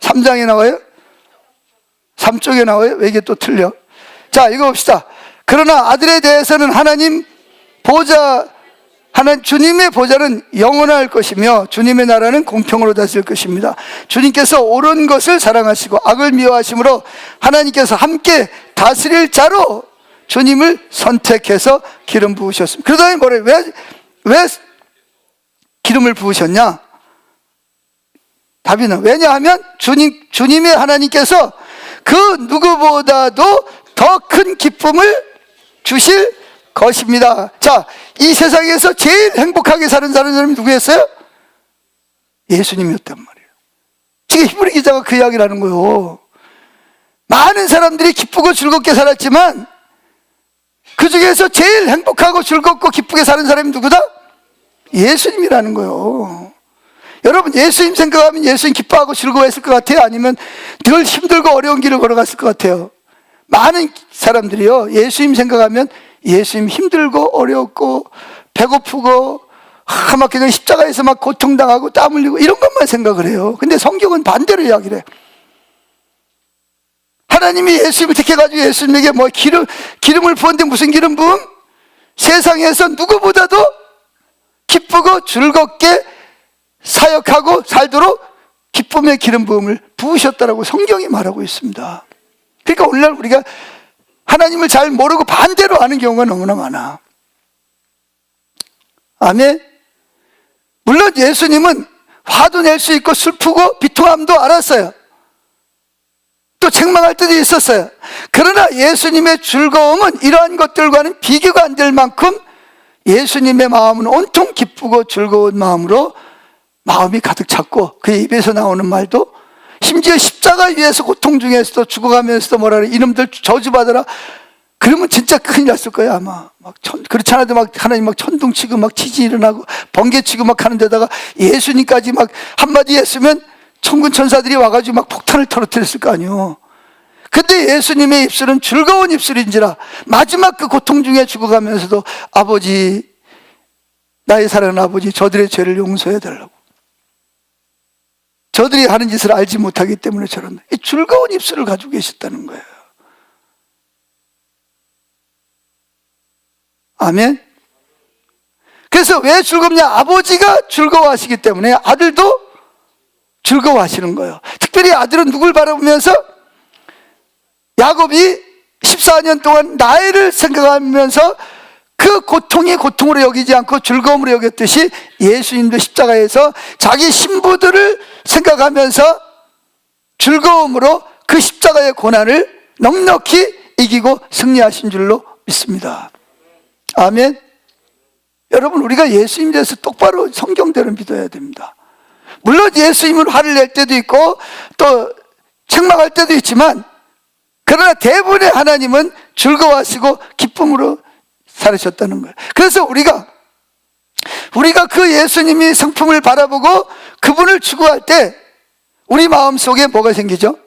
3장에 나와요? 3쪽에 나와요? 왜 이게 또 틀려? 자, 읽어봅시다. 그러나 아들에 대해서는 주님의 보좌는 영원할 것이며 주님의 나라는 공평으로 다스릴 것입니다. 주님께서 옳은 것을 사랑하시고 악을 미워하심으로 하나님께서 함께 다스릴 자로 주님을 선택해서 기름 부으셨습니다. 그러더니 뭐래요? 왜 기름을 부으셨냐? 답이는 왜냐하면 주님의 하나님께서 그 누구보다도 더 큰 기쁨을 주실 것입니다. 자, 이 세상에서 제일 행복하게 사는 사람이 누구였어요? 예수님이었단 말이에요. 지금 히브리 기자가 그 이야기를 하는 거예요. 많은 사람들이 기쁘고 즐겁게 살았지만 그 중에서 제일 행복하고 즐겁고 기쁘게 사는 사람이 누구다? 예수님이라는 거예요. 여러분, 예수님 생각하면 예수님 기뻐하고 즐거워했을 것 같아요? 아니면 늘 힘들고 어려운 길을 걸어갔을 것 같아요? 많은 사람들이요, 예수님 생각하면 예수님 힘들고 어렵고 배고프고 막 그냥 십자가에서 막 고통당하고 땀 흘리고 이런 것만 생각을 해요. 근데 성경은 반대로 이야기를 해요. 하나님이 예수님을 택해가지고 예수님에게 뭐 기름을 부었는데 무슨 기름 부음? 세상에서 누구보다도 기쁘고 즐겁게 사역하고 살도록 기쁨의 기름 부음을 부으셨다라고 성경이 말하고 있습니다. 그러니까 오늘날 우리가 하나님을 잘 모르고 반대로 하는 경우가 너무나 많아. 아멘. 물론 예수님은 화도 낼 수 있고 슬프고 비통함도 알았어요. 또 책망할 때도 있었어요. 그러나 예수님의 즐거움은 이러한 것들과는 비교가 안 될 만큼 예수님의 마음은 온통 기쁘고 즐거운 마음으로 마음이 가득 찼고 그의 입에서 나오는 말도 심지어 십자가 위에서 고통 중에서도 죽어가면서도 뭐라 그래, 이놈들 저주받아라. 그러면 진짜 큰일 났을 거야 아마. 그렇지 않아도 막 하나님 막 천둥치고 막 지지 일어나고 번개치고 막 하는 데다가 예수님까지 막 한마디 했으면 천군 천사들이 와가지고 막 폭탄을 터뜨렸을 거 아니에요. 근데 예수님의 입술은 즐거운 입술인지라 마지막 그 고통 중에 죽어가면서도 아버지, 나의 사랑하는 아버지, 저들의 죄를 용서해 달라고. 저들이 하는 짓을 알지 못하기 때문에 저런 이 즐거운 입술을 가지고 계셨다는 거예요. 아멘. 그래서 왜 즐겁냐? 아버지가 즐거워하시기 때문에 아들도 즐거워하시는 거예요. 특별히 아들은 누굴 바라보면서? 야곱이 14년 동안 나이를 생각하면서 그 고통이 고통으로 여기지 않고 즐거움으로 여겼듯이 예수님도 십자가에서 자기 신부들을 생각하면서 즐거움으로 그 십자가의 고난을 넉넉히 이기고 승리하신 줄로 믿습니다. 아멘. 여러분, 우리가 예수님에 대해서 똑바로 성경대로 믿어야 됩니다. 물론 예수님은 화를 낼 때도 있고 또 책망할 때도 있지만, 그러나 대부분의 하나님은 즐거워하시고 기쁨으로 살으셨다는 거예요. 그래서 우리가 그 예수님이 성품을 바라보고 그분을 추구할 때 우리 마음속에 뭐가 생기죠?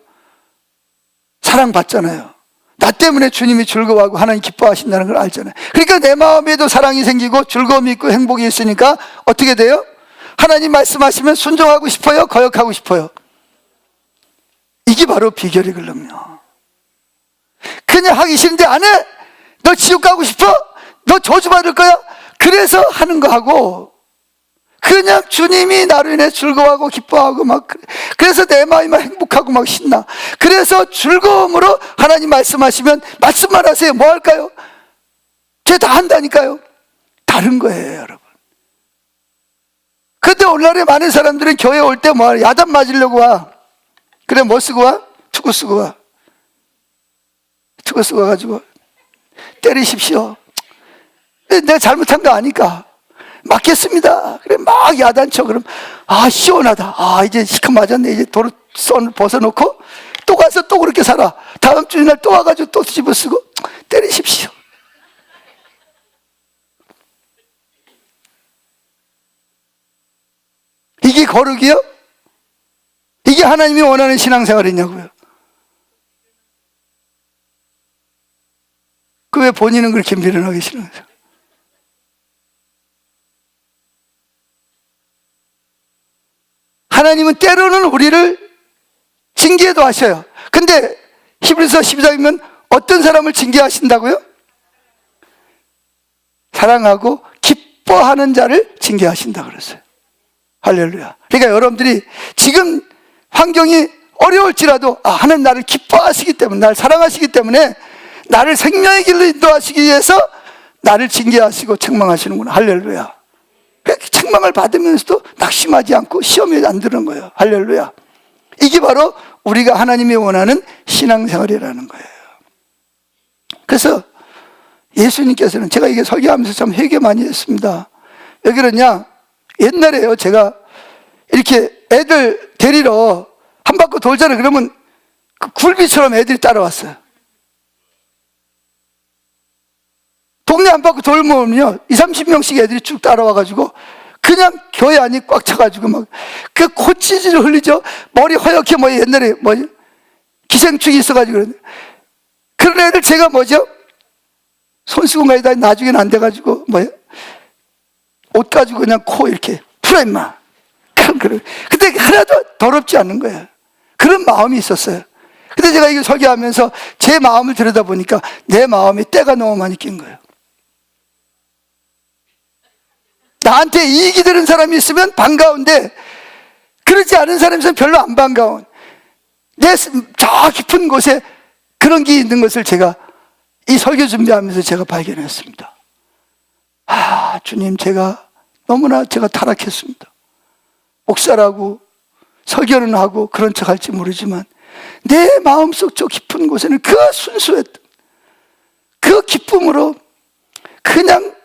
사랑받잖아요. 나 때문에 주님이 즐거워하고 하나님 기뻐하신다는 걸 알잖아요. 그러니까 내 마음에도 사랑이 생기고 즐거움이 있고 행복이 있으니까 어떻게 돼요? 하나님 말씀하시면 순종하고 싶어요? 거역하고 싶어요? 이게 바로 비결이거든요. 그냥 하기 싫은데 안 해? 너 지옥 가고 싶어? 너 저주받을 거야? 그래서 하는 거 하고, 그냥 주님이 나로 인해 즐거워하고 기뻐하고 막, 그래서 내 마음이 막 행복하고 막 신나. 그래서 즐거움으로 하나님 말씀하시면 말씀만 하세요. 뭐 할까요? 죄 다 한다니까요. 다른 거예요, 여러분. 근데 오늘날에 많은 사람들은 교회 올 때 뭐 야단 맞으려고 와. 그래, 뭐 쓰고 와? 투구 쓰고 와. 투구 쓰고 와가지고 때리십시오. 내가 잘못한 거 아니까 맞겠습니다. 그래, 막 야단쳐. 그럼 시원하다. 이제 시커 맞았네. 이제 도로 손 벗어놓고 또 가서 또 그렇게 살아. 다음 주날 또 와가지고 또 집어쓰고 때리십시오. 이게 거룩이요? 이게 하나님이 원하는 신앙생활이냐고요? 그 왜 본인은 그렇게 미련하게 신앙생활? 하나님은 때로는 우리를 징계도 하셔요. 근데 히브리서 12장이면 어떤 사람을 징계하신다고요? 사랑하고 기뻐하는 자를 징계하신다 그랬어요. 할렐루야. 그러니까 여러분들이 지금 환경이 어려울지라도 하나님 나를 기뻐하시기 때문에, 나를 사랑하시기 때문에 나를 생명의 길로 인도하시기 위해서 나를 징계하시고 책망하시는구나. 할렐루야. 책망을 받으면서도 낙심하지 않고 시험에 안 드는 거예요. 할렐루야. 이게 바로 우리가 하나님이 원하는 신앙생활이라는 거예요. 그래서 예수님께서는, 제가 이게 설교하면서 참 회개 많이 했습니다. 왜 그러냐? 옛날에요, 제가 이렇게 애들 데리러 한 바퀴 돌잖아요. 그러면 그 굴비처럼 애들이 따라왔어요. 동네 한 바퀴 돌면요 20-30명씩 애들이 쭉 따라와가지고 그냥 교회 안이 꽉 차가지고 막 그 콧지지를 흘리죠. 머리 허옇게 옛날에 기생충이 있어가지고 그런 애들 제가 손수건 가이다 나중에는 안 돼가지고 옷 가지고 그냥 코 이렇게 풀어 임마. 근데 하나도 더럽지 않는 거예요. 그런 마음이 있었어요. 근데 제가 이거 설교하면서 제 마음을 들여다보니까 내 마음에 때가 너무 많이 낀 거예요. 나한테 이익이 되는 사람이 있으면 반가운데 그렇지 않은 사람이 있으면 별로 안 반가운, 내 저 깊은 곳에 그런 게 있는 것을 제가 이 설교 준비하면서 제가 발견했습니다. 주님, 너무나 제가 타락했습니다. 목사라고 설교는 하고 그런 척 할지 모르지만 내 마음속 저 깊은 곳에는 그 순수했던 그 기쁨으로 그냥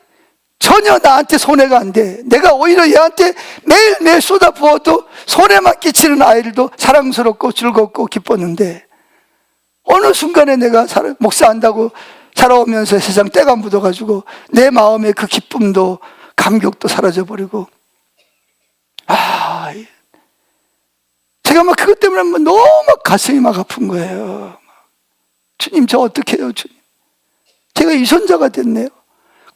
전혀 나한테 손해가 안 돼. 내가 오히려 얘한테 매일매일 쏟아부어도 손해만 끼치는 아이들도 사랑스럽고 즐겁고 기뻤는데, 어느 순간에 내가 목사한다고 살아오면서 세상 때가 묻어가지고 내 마음의 그 기쁨도 감격도 사라져버리고, 제가 막 그것 때문에 너무 가슴이 막 아픈 거예요. 주님, 저 어떻게 해요, 주님? 제가 유선자가 됐네요.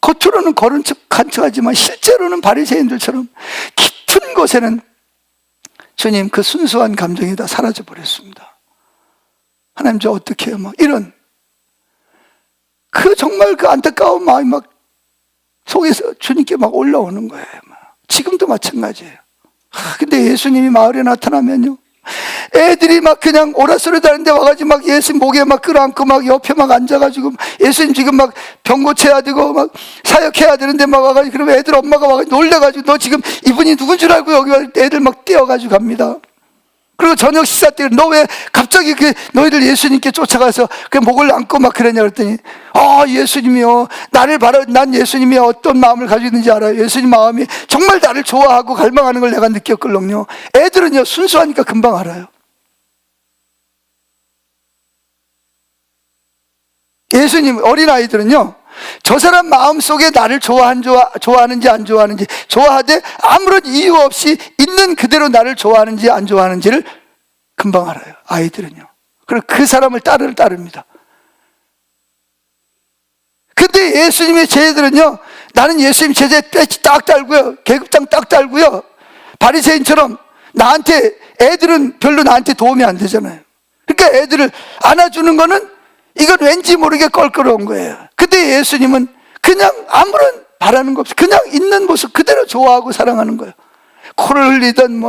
겉으로는 거른 척 간척하지만 실제로는 바리새인들처럼 깊은 곳에는 주님, 그 순수한 감정이 다 사라져 버렸습니다. 하나님, 저 어떻게 해요? 막 이런 정말 그 안타까운 마음이 막 속에서 주님께 막 올라오는 거예요. 지금도 마찬가지예요. 근데 예수님이 마을에 나타나면요, 애들이 막 그냥 오라소리 다는데 와가지고 막 예수님 목에 막 끌어안고 막 옆에 막 앉아가지고, 예수님 지금 막 병 고쳐야 되고 막 사역해야 되는데 막 와가지고, 그러면 애들 엄마가 와가지고 놀래가지고 너 지금 이분이 누군 줄 알고 여기 애들 막 뛰어가지고 갑니다. 그리고 저녁 식사 때 너 왜 갑자기 너희들 예수님께 쫓아가서 그 목을 안고 막 그러냐 그랬더니, 예수님이요, 난 예수님이 어떤 마음을 가지고 있는지 알아요. 예수님 마음이 정말 나를 좋아하고 갈망하는 걸 내가 느꼈걸랑요. 애들은요 순수하니까 금방 알아요. 예수님 어린아이들은요, 저 사람 마음속에 나를 좋아하는지 안 좋아하는지, 좋아하되 아무런 이유 없이 있는 그대로 나를 좋아하는지 안 좋아하는지를 금방 알아요, 아이들은요. 그리고 그 사람을 따릅니다. 근데 예수님의 제자들은요, 나는 예수님 제자의 배지 딱 달고요, 계급장 딱 달고요, 바리새인처럼 나한테, 애들은 별로 나한테 도움이 안 되잖아요. 그러니까 애들을 안아주는 거는 이건 왠지 모르게 껄끄러운 거예요. 근데 예수님은 그냥 아무런 바라는 거 없이 그냥 있는 모습 그대로 좋아하고 사랑하는 거예요. 코를 흘리던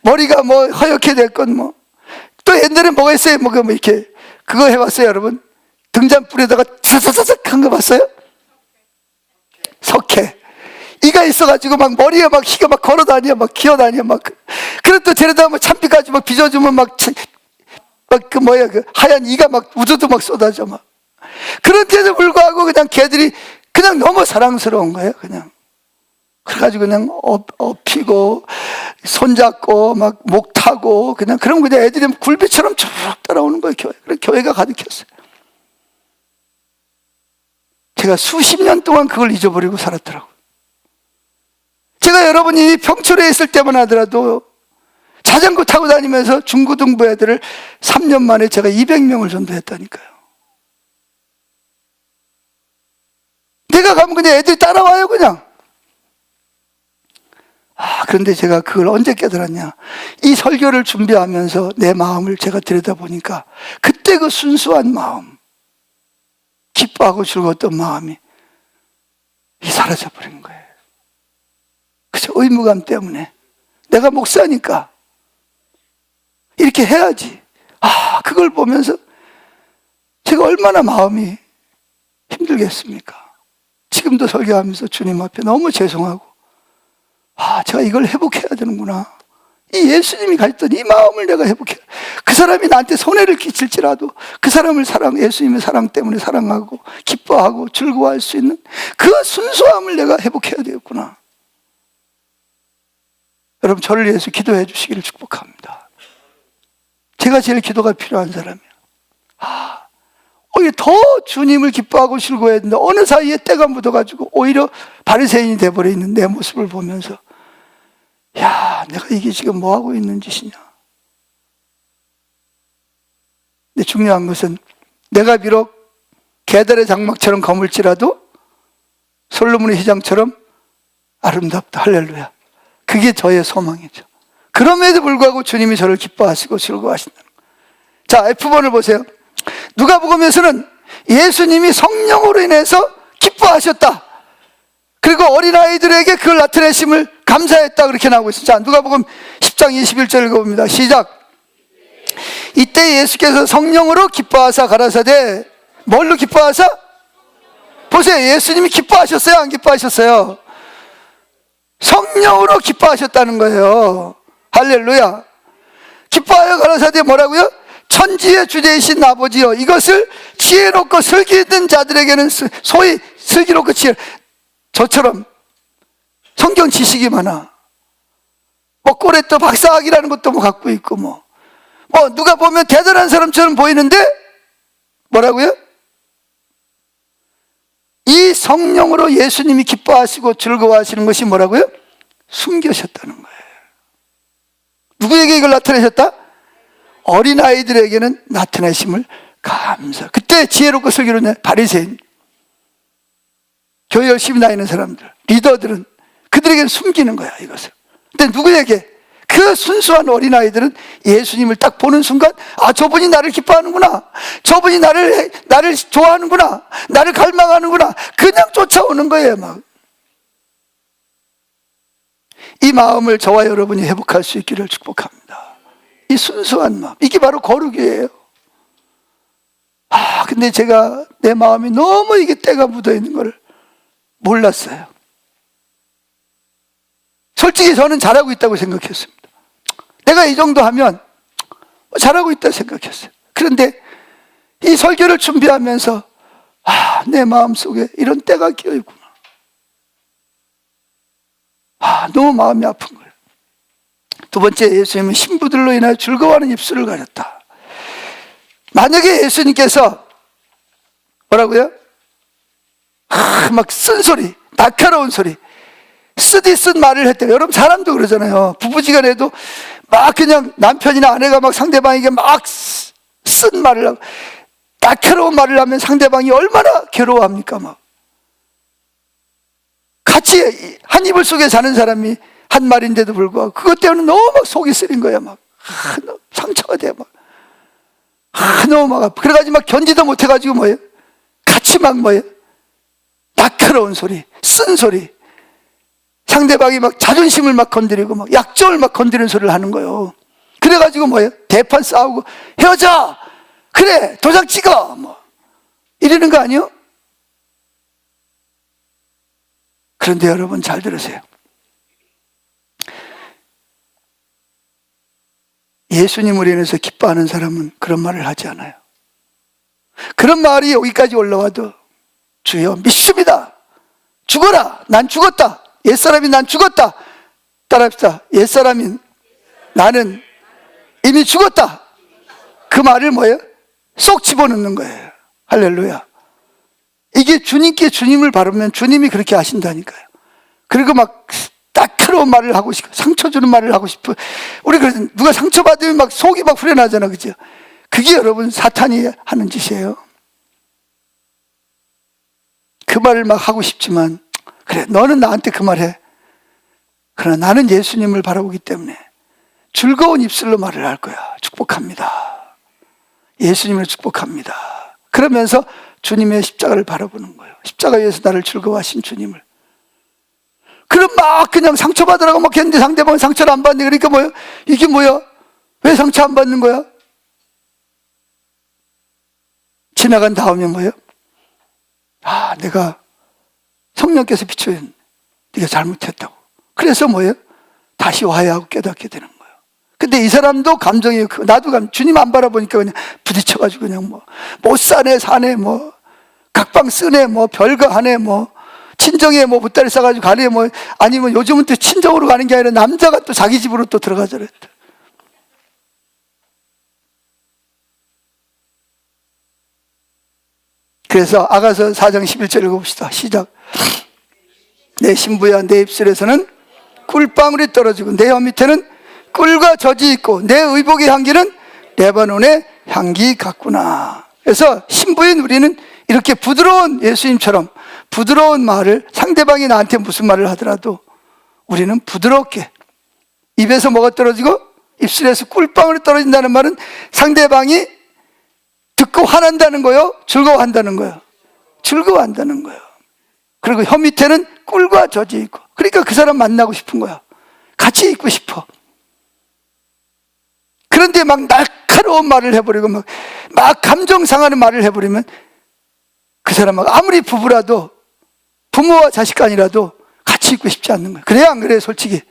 머리가 허옇게 됐건 또 옛날에 뭐가 있어요? 이렇게 그거 해봤어요, 여러분? 등잔불에다가 사사사삭 한 거 봤어요? 석회. 이가 있어가지고 막 머리에 막 희가 막 걸어다녀, 막 기어다녀, 막. 그래 또 데려다 참비까지 막 빚어주면 그 하얀 이가 막 우주도 막 쏟아져 막. 그런데도 불구하고 그냥 걔들이 그냥 너무 사랑스러운 거예요, 그냥. 그래가지고 그냥 업히고 손잡고 막 목 타고 그냥, 그럼 그냥 애들이 굴비처럼 쭉 따라오는 거예요, 교회. 그래서 교회가 가득했어요. 제가 수십 년 동안 그걸 잊어버리고 살았더라고요. 제가 여러분이 평촌에 있을 때만 하더라도 자전거 타고 다니면서 중고등부 애들을 3년 만에 제가 200명을 전도했다니까요. 내가 가면 그냥 애들이 따라와요, 그냥. 그런데 제가 그걸 언제 깨달았냐? 이 설교를 준비하면서 내 마음을 제가 들여다보니까 그때 그 순수한 마음, 기뻐하고 즐거웠던 마음이 사라져버린 거예요. 그저 의무감 때문에. 내가 목사니까 이렇게 해야지. 그걸 보면서 제가 얼마나 마음이 힘들겠습니까? 지금도 설교하면서 주님 앞에 너무 죄송하고, 제가 이걸 회복해야 되는구나. 이 예수님이 가졌던 이 마음을 내가 회복해야, 그 사람이 나한테 손해를 끼칠지라도 그 사람을 예수님의 사랑 때문에 사랑하고 기뻐하고 즐거워할 수 있는 그 순수함을 내가 회복해야 되겠구나. 여러분, 저를 위해서 기도해 주시기를 축복합니다. 제가 제일 기도가 필요한 사람이에요. 오히려 더 주님을 기뻐하고 즐거워해야 된다. 어느 사이에 때가 묻어가지고 오히려 바리새인이 돼버려 있는 내 모습을 보면서, 내가 이게 지금 뭐 하고 있는 짓이냐. 근데 중요한 것은 내가 비록 계달의 장막처럼 거물지라도 솔로몬의 휘장처럼 아름답다. 할렐루야. 그게 저의 소망이죠. 그럼에도 불구하고 주님이 저를 기뻐하시고 즐거워하신다는 거예요. 자, F번을 보세요. 누가복음에서는 예수님이 성령으로 인해서 기뻐하셨다. 그리고 어린아이들에게 그걸 나타내심을 감사했다. 그렇게 나오고 있습니다. 자, 누가복음 10장 21절 읽어봅니다. 시작. 이때 예수께서 성령으로 기뻐하사 가라사대, 뭘로 기뻐하사? 보세요. 예수님이 기뻐하셨어요? 안 기뻐하셨어요? 성령으로 기뻐하셨다는 거예요. 할렐루야. 기뻐하여 가라사대 뭐라고요? 천지의 주제이신 아버지여, 이것을 지혜롭고 슬기 있는 자들에게는, 소위 슬기롭고 지혜, 저처럼 성경 지식이 많아. 뭐 꼴에 또 박사학이라는 것도 뭐 갖고 있고 뭐 누가 보면 대단한 사람처럼 보이는데 뭐라고요? 이 성령으로 예수님이 기뻐하시고 즐거워하시는 것이 뭐라고요? 숨겨셨다는 거예요. 누구에게 이걸 나타내셨다? 어린아이들에게는 나타내심을 감사. 그때 지혜롭고 슬기로운 바리새인, 교회 열심히 다니는 사람들, 리더들은 그들에게는 숨기는 거야, 이것을. 근데 누구에게? 그 순수한 어린아이들은 예수님을 딱 보는 순간, 아, 저분이 나를 기뻐하는구나, 저분이 나를 좋아하는구나, 나를 갈망하는구나, 그냥 쫓아오는 거예요. 막 이 마음을 저와 여러분이 회복할 수 있기를 축복합니다. 이 순수한 마음, 이게 바로 거룩이에요. 근데 제가 내 마음이 너무 이게 때가 묻어 있는 걸 몰랐어요. 솔직히 저는 잘하고 있다고 생각했습니다. 내가 이 정도 하면 잘하고 있다고 생각했어요. 그런데 이 설교를 준비하면서 내 마음속에 이런 때가 끼어 있구나. 너무 마음이 아픈 거예요. 두 번째, 예수님은 신부들로 인하여 즐거워하는 입술을 가렸다. 만약에 예수님께서 뭐라고요? 막 쓴소리, 날카로운 소리, 쓰디쓴 말을 했대요. 여러분, 사람도 그러잖아요. 부부지간에도 막 그냥 남편이나 아내가 막 상대방에게 막 쓴 말을 하고 날카로운 말을 하면 상대방이 얼마나 괴로워합니까? 막 같이 한 이불 속에 사는 사람이 한 말인데도 불구하고 그것 때문에 너무 막 속이 쓰린 거야. 막 상처가 돼. 막 너무 막 아파. 그래가지고 막 견디도 못해가지고 뭐예요? 같이 막 뭐예요? 날카로운 소리, 쓴 소리, 상대방이 막 자존심을 막 건드리고 막 약점을 막 건드리는 소리를 하는 거예요. 그래가지고 뭐예요? 대판 싸우고 헤어져! 그래! 도장 찍어! 뭐 이러는 거 아니에요? 그런데 여러분 잘 들으세요. 예수님을 인해서 기뻐하는 사람은 그런 말을 하지 않아요. 그런 말이 여기까지 올라와도 주여 믿습니다. 죽어라. 난 죽었다. 옛사람이 난 죽었다. 따라합시다. 옛사람인 나는 이미 죽었다. 그 말을 뭐예요? 쏙 집어넣는 거예요. 할렐루야. 이게 주님께 주님을 바르면 주님이 그렇게 하신다니까요. 그리고 막 날카로운 말을 하고 싶고 상처 주는 말을 하고 싶어. 우리 그래서 누가 상처받으면 막 속이 막 후련하잖아. 그죠? 그게 여러분 사탄이 하는 짓이에요. 그 말을 막 하고 싶지만 그래, 너는 나한테 그 말 해. 그러나 나는 예수님을 바라보기 때문에 즐거운 입술로 말을 할 거야. 축복합니다. 예수님을 축복합니다. 그러면서 주님의 십자가를 바라보는 거예요. 십자가 위에서 나를 즐거워하신 주님을. 그럼 막 그냥 상처받으라고 막 했는데 상대방은 상처를 안 받네. 그러니까 뭐예요? 이게 뭐야? 왜 상처 안 받는 거야? 지나간 다음에 뭐예요? 내가 성령께서 비춰준 네가 잘못했다고. 그래서 뭐예요? 다시 화해하고 깨닫게 되는 거예요. 근데 이 사람도 감정이 나도 주님 안 바라보니까 그냥 부딪혀가지고 그냥 뭐 못 사네 사네 뭐 각방 쓰네 뭐 별거 하네 뭐 친정에 뭐 보따리 싸가지고 가네 뭐 아니면 요즘은 또 친정으로 가는 게 아니라 남자가 또 자기 집으로 또 들어가잖아요. 그래서 아가서 4장 11절 읽어봅시다. 시작. 내 신부야 내 입술에서는 꿀방울이 떨어지고 내 혀 밑에는 꿀과 젖이 있고 내 의복의 향기는 레바논의 향기 같구나. 그래서 신부인 우리는 이렇게 부드러운 예수님처럼 부드러운 말을, 상대방이 나한테 무슨 말을 하더라도 우리는 부드럽게, 입에서 뭐가 떨어지고 입술에서 꿀방울이 떨어진다는 말은 상대방이 듣고 화난다는 거요? 즐거워한다는 거요? 즐거워한다는 거예요. 그리고 혀 밑에는 꿀과 젖이 있고, 그러니까 그 사람 만나고 싶은 거야. 같이 있고 싶어. 그런데 막 날카로운 말을 해버리고 막 감정 상하는 말을 해버리면 그 사람하고 아무리 부부라도, 부모와 자식 간이라도 같이 있고 싶지 않는 거예요. 그래요 안 그래요? 솔직히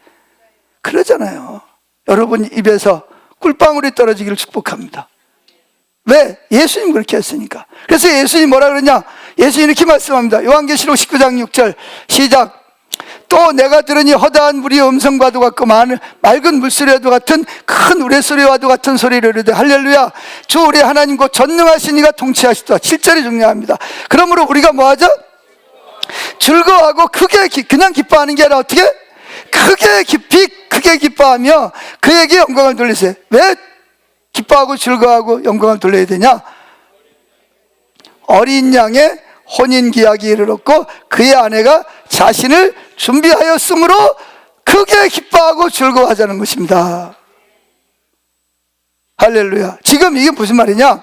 그러잖아요. 여러분 입에서 꿀방울이 떨어지기를 축복합니다. 왜? 예수님 그렇게 했으니까. 그래서 예수님 뭐라 그러냐? 예수님 이렇게 말씀합니다. 요한계시록 19장 6절 시작. 또 내가 들으니 허다한 물이 음성과도 같고 맑은 물소리와도 같은 큰 우레소리와도 같은 소리를 이르되 할렐루야 주 우리 하나님 곧 전능하신 이가 통치하시도다. 7절이 중요합니다. 그러므로 우리가 뭐하죠? 즐거워하고 크게 그냥 기뻐하는 게 아니라 어떻게? 크게 깊이 크게 기뻐하며 그에게 영광을 돌리세요. 왜 기뻐하고 즐거워하고 영광을 돌려야 되냐? 어린 양의 혼인기약이 이르렀고 그의 아내가 자신을 준비하였으므로 크게 기뻐하고 즐거워하자는 것입니다. 할렐루야. 지금 이게 무슨 말이냐?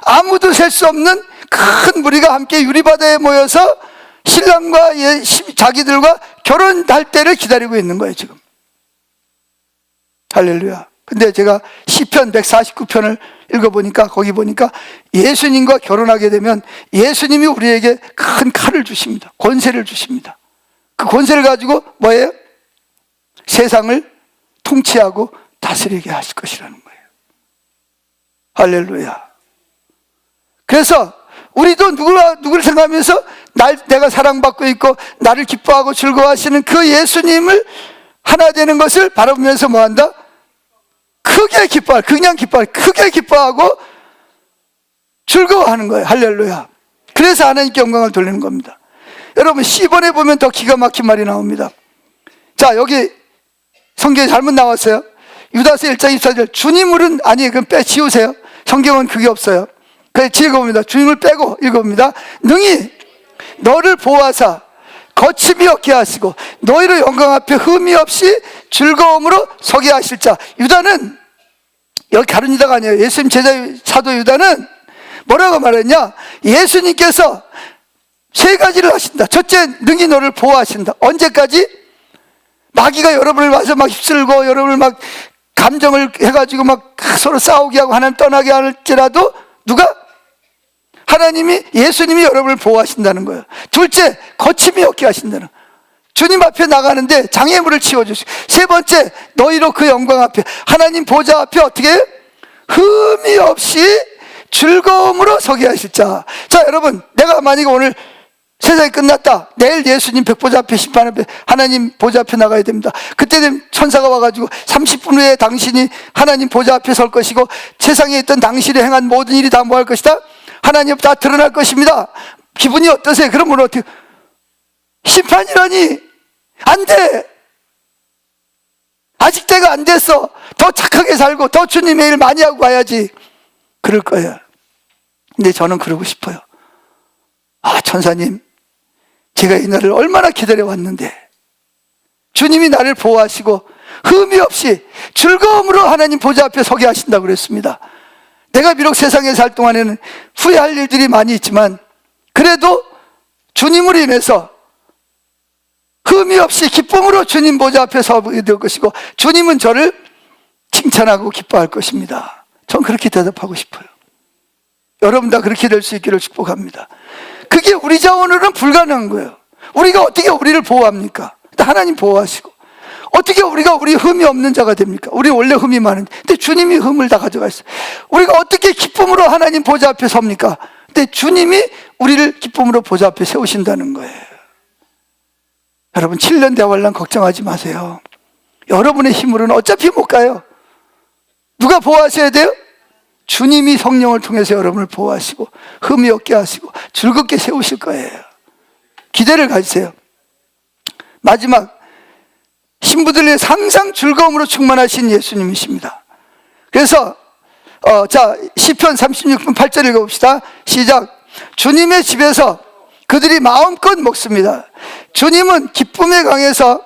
아무도 셀 수 없는 큰 무리가 함께 유리바다에 모여서 신랑과 자기들과 결혼할 때를 기다리고 있는 거예요 지금. 할렐루야. 근데 제가 시편 149편을 읽어보니까 거기 보니까 예수님과 결혼하게 되면 예수님이 우리에게 큰 칼을 주십니다. 권세를 주십니다. 그 권세를 가지고 뭐예요? 세상을 통치하고 다스리게 하실 것이라는 거예요. 할렐루야. 그래서 우리도 누구를 생각하면서 내가 사랑받고 있고 나를 기뻐하고 즐거워하시는 그 예수님을 하나 되는 것을 바라보면서 뭐한다? 크게 기뻐할, 그냥 기뻐할, 크게 기뻐하고 즐거워하는 거예요. 할렐루야. 그래서 하나님께 영광을 돌리는 겁니다. 여러분 C번에 보면 더 기가 막힌 말이 나옵니다. 자, 여기 성경에 잘못 나왔어요. 유다서 1장 24절 주님을은 아니 그럼 지우세요. 성경은 그게 없어요. 그래서 읽어봅니다. 주님을 빼고 읽어봅니다. 능히 너를 보호하사 거침이 없게 하시고 너희를 영광 앞에 흠이 없이 즐거움으로 서게 하실 자. 유다는 여기 다른 유다가 아니에요. 예수님 제자 사도 유다는 뭐라고 말했냐? 예수님께서 세 가지를 하신다. 첫째, 능히 너를 보호하신다. 언제까지? 마귀가 여러분을 와서 막 휩쓸고 여러분을 막 감정을 해가지고 막 서로 싸우게 하고 하나님 떠나게 할지라도 누가? 하나님이, 예수님이 여러분을 보호하신다는 거예요. 둘째, 거침이 없게 하신다는 거예요. 주님 앞에 나가는데 장애물을 치워주시고. 세 번째, 너희로 그 영광 앞에, 하나님 보좌 앞에 어떻게 해요? 흠이 없이 즐거움으로 서게 하실 자. 자, 여러분, 내가 만약에 오늘 세상이 끝났다. 내일 예수님 백보좌 앞에 심판 앞에 하나님 보좌 앞에 나가야 됩니다. 그때 되면 천사가 와가지고 30분 후에 당신이 하나님 보좌 앞에 설 것이고 세상에 있던 당신이 행한 모든 일이 다 뭐 할 것이다? 하나님 다 드러날 것입니다. 기분이 어떠세요? 그러면 어떻게? 심판이라니 안 돼. 아직 때가 안 됐어. 더 착하게 살고 더 주님의 일 많이 하고 가야지. 그럴 거예요. 근데 저는 그러고 싶어요. 아, 천사님, 제가 이 날을 얼마나 기다려왔는데 주님이 나를 보호하시고 흠이 없이 즐거움으로 하나님 보좌 앞에 서게 하신다고 그랬습니다. 내가 비록 세상에 살 동안에는 후회할 일들이 많이 있지만 그래도 주님으로 인해서 흠이 없이 기쁨으로 주님 보좌 앞에 서게 될 것이고 주님은 저를 칭찬하고 기뻐할 것입니다. 전 그렇게 대답하고 싶어요. 여러분 다 그렇게 될 수 있기를 축복합니다. 그게 우리 자원으로는 불가능한 거예요. 우리가 어떻게 우리를 보호합니까? 하나님 보호하시고 어떻게 우리가 우리 흠이 없는 자가 됩니까? 우리 원래 흠이 많은데 근데 주님이 흠을 다 가져가 있어요. 우리가 어떻게 기쁨으로 하나님 보좌 앞에 섭니까? 근데 주님이 우리를 기쁨으로 보좌 앞에 세우신다는 거예요. 여러분 7년 대환란 걱정하지 마세요. 여러분의 힘으로는 어차피 못 가요. 누가 보호하셔야 돼요? 주님이 성령을 통해서 여러분을 보호하시고 흠이 없게 하시고 즐겁게 세우실 거예요. 기대를 가지세요. 마지막 신부들을 위해 항상 즐거움으로 충만하신 예수님이십니다. 그래서 자 시편 36편 8절 읽어봅시다. 시작. 주님의 집에서 그들이 마음껏 먹습니다. 주님은 기쁨의 강에서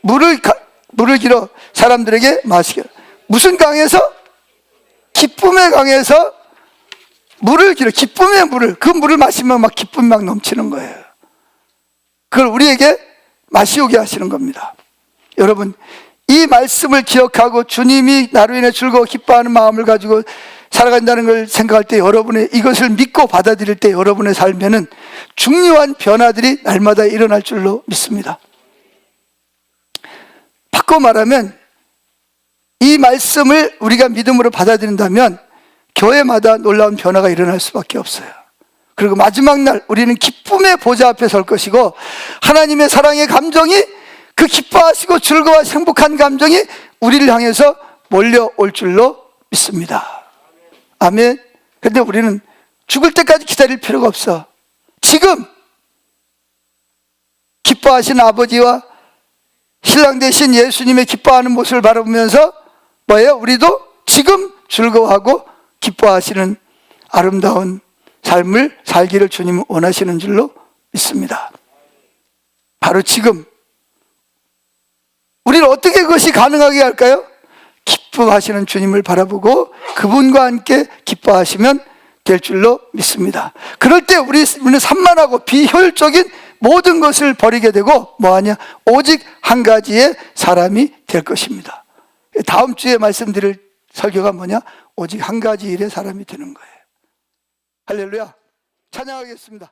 물을 길어 사람들에게 마시게. 무슨 강에서? 기쁨의 강에서 물을 길어. 기쁨의 물을, 그 물을 마시면 막 기쁨이 막 넘치는 거예요. 그걸 우리에게 마시오게 하시는 겁니다. 여러분 이 말씀을 기억하고 주님이 나로 인해 즐거워 기뻐하는 마음을 가지고 살아간다는 걸 생각할 때 여러분의 이것을 믿고 받아들일 때 여러분의 삶에는 중요한 변화들이 날마다 일어날 줄로 믿습니다. 바꿔 말하면 이 말씀을 우리가 믿음으로 받아들인다면 교회마다 놀라운 변화가 일어날 수밖에 없어요. 그리고 마지막 날 우리는 기쁨의 보좌 앞에 설 것이고 하나님의 사랑의 감정이 그 기뻐하시고 즐거워하시고 행복한 감정이 우리를 향해서 몰려올 줄로 믿습니다. 아멘. 그런데 우리는 죽을 때까지 기다릴 필요가 없어. 지금 기뻐하신 아버지와 신랑 되신 예수님의 기뻐하는 모습을 바라보면서 뭐예요? 우리도 지금 즐거워하고 기뻐하시는 아름다운 삶을 살기를 주님은 원하시는 줄로 믿습니다. 바로 지금 우리는 어떻게 그것이 가능하게 할까요? 기뻐하시는 주님을 바라보고 그분과 함께 기뻐하시면 될 줄로 믿습니다. 그럴 때 우리는 산만하고 비효율적인 모든 것을 버리게 되고 뭐하냐? 오직 한 가지의 사람이 될 것입니다. 다음 주에 말씀드릴 설교가 뭐냐? 오직 한 가지 일의 사람이 되는 거예요. 할렐루야. 찬양하겠습니다.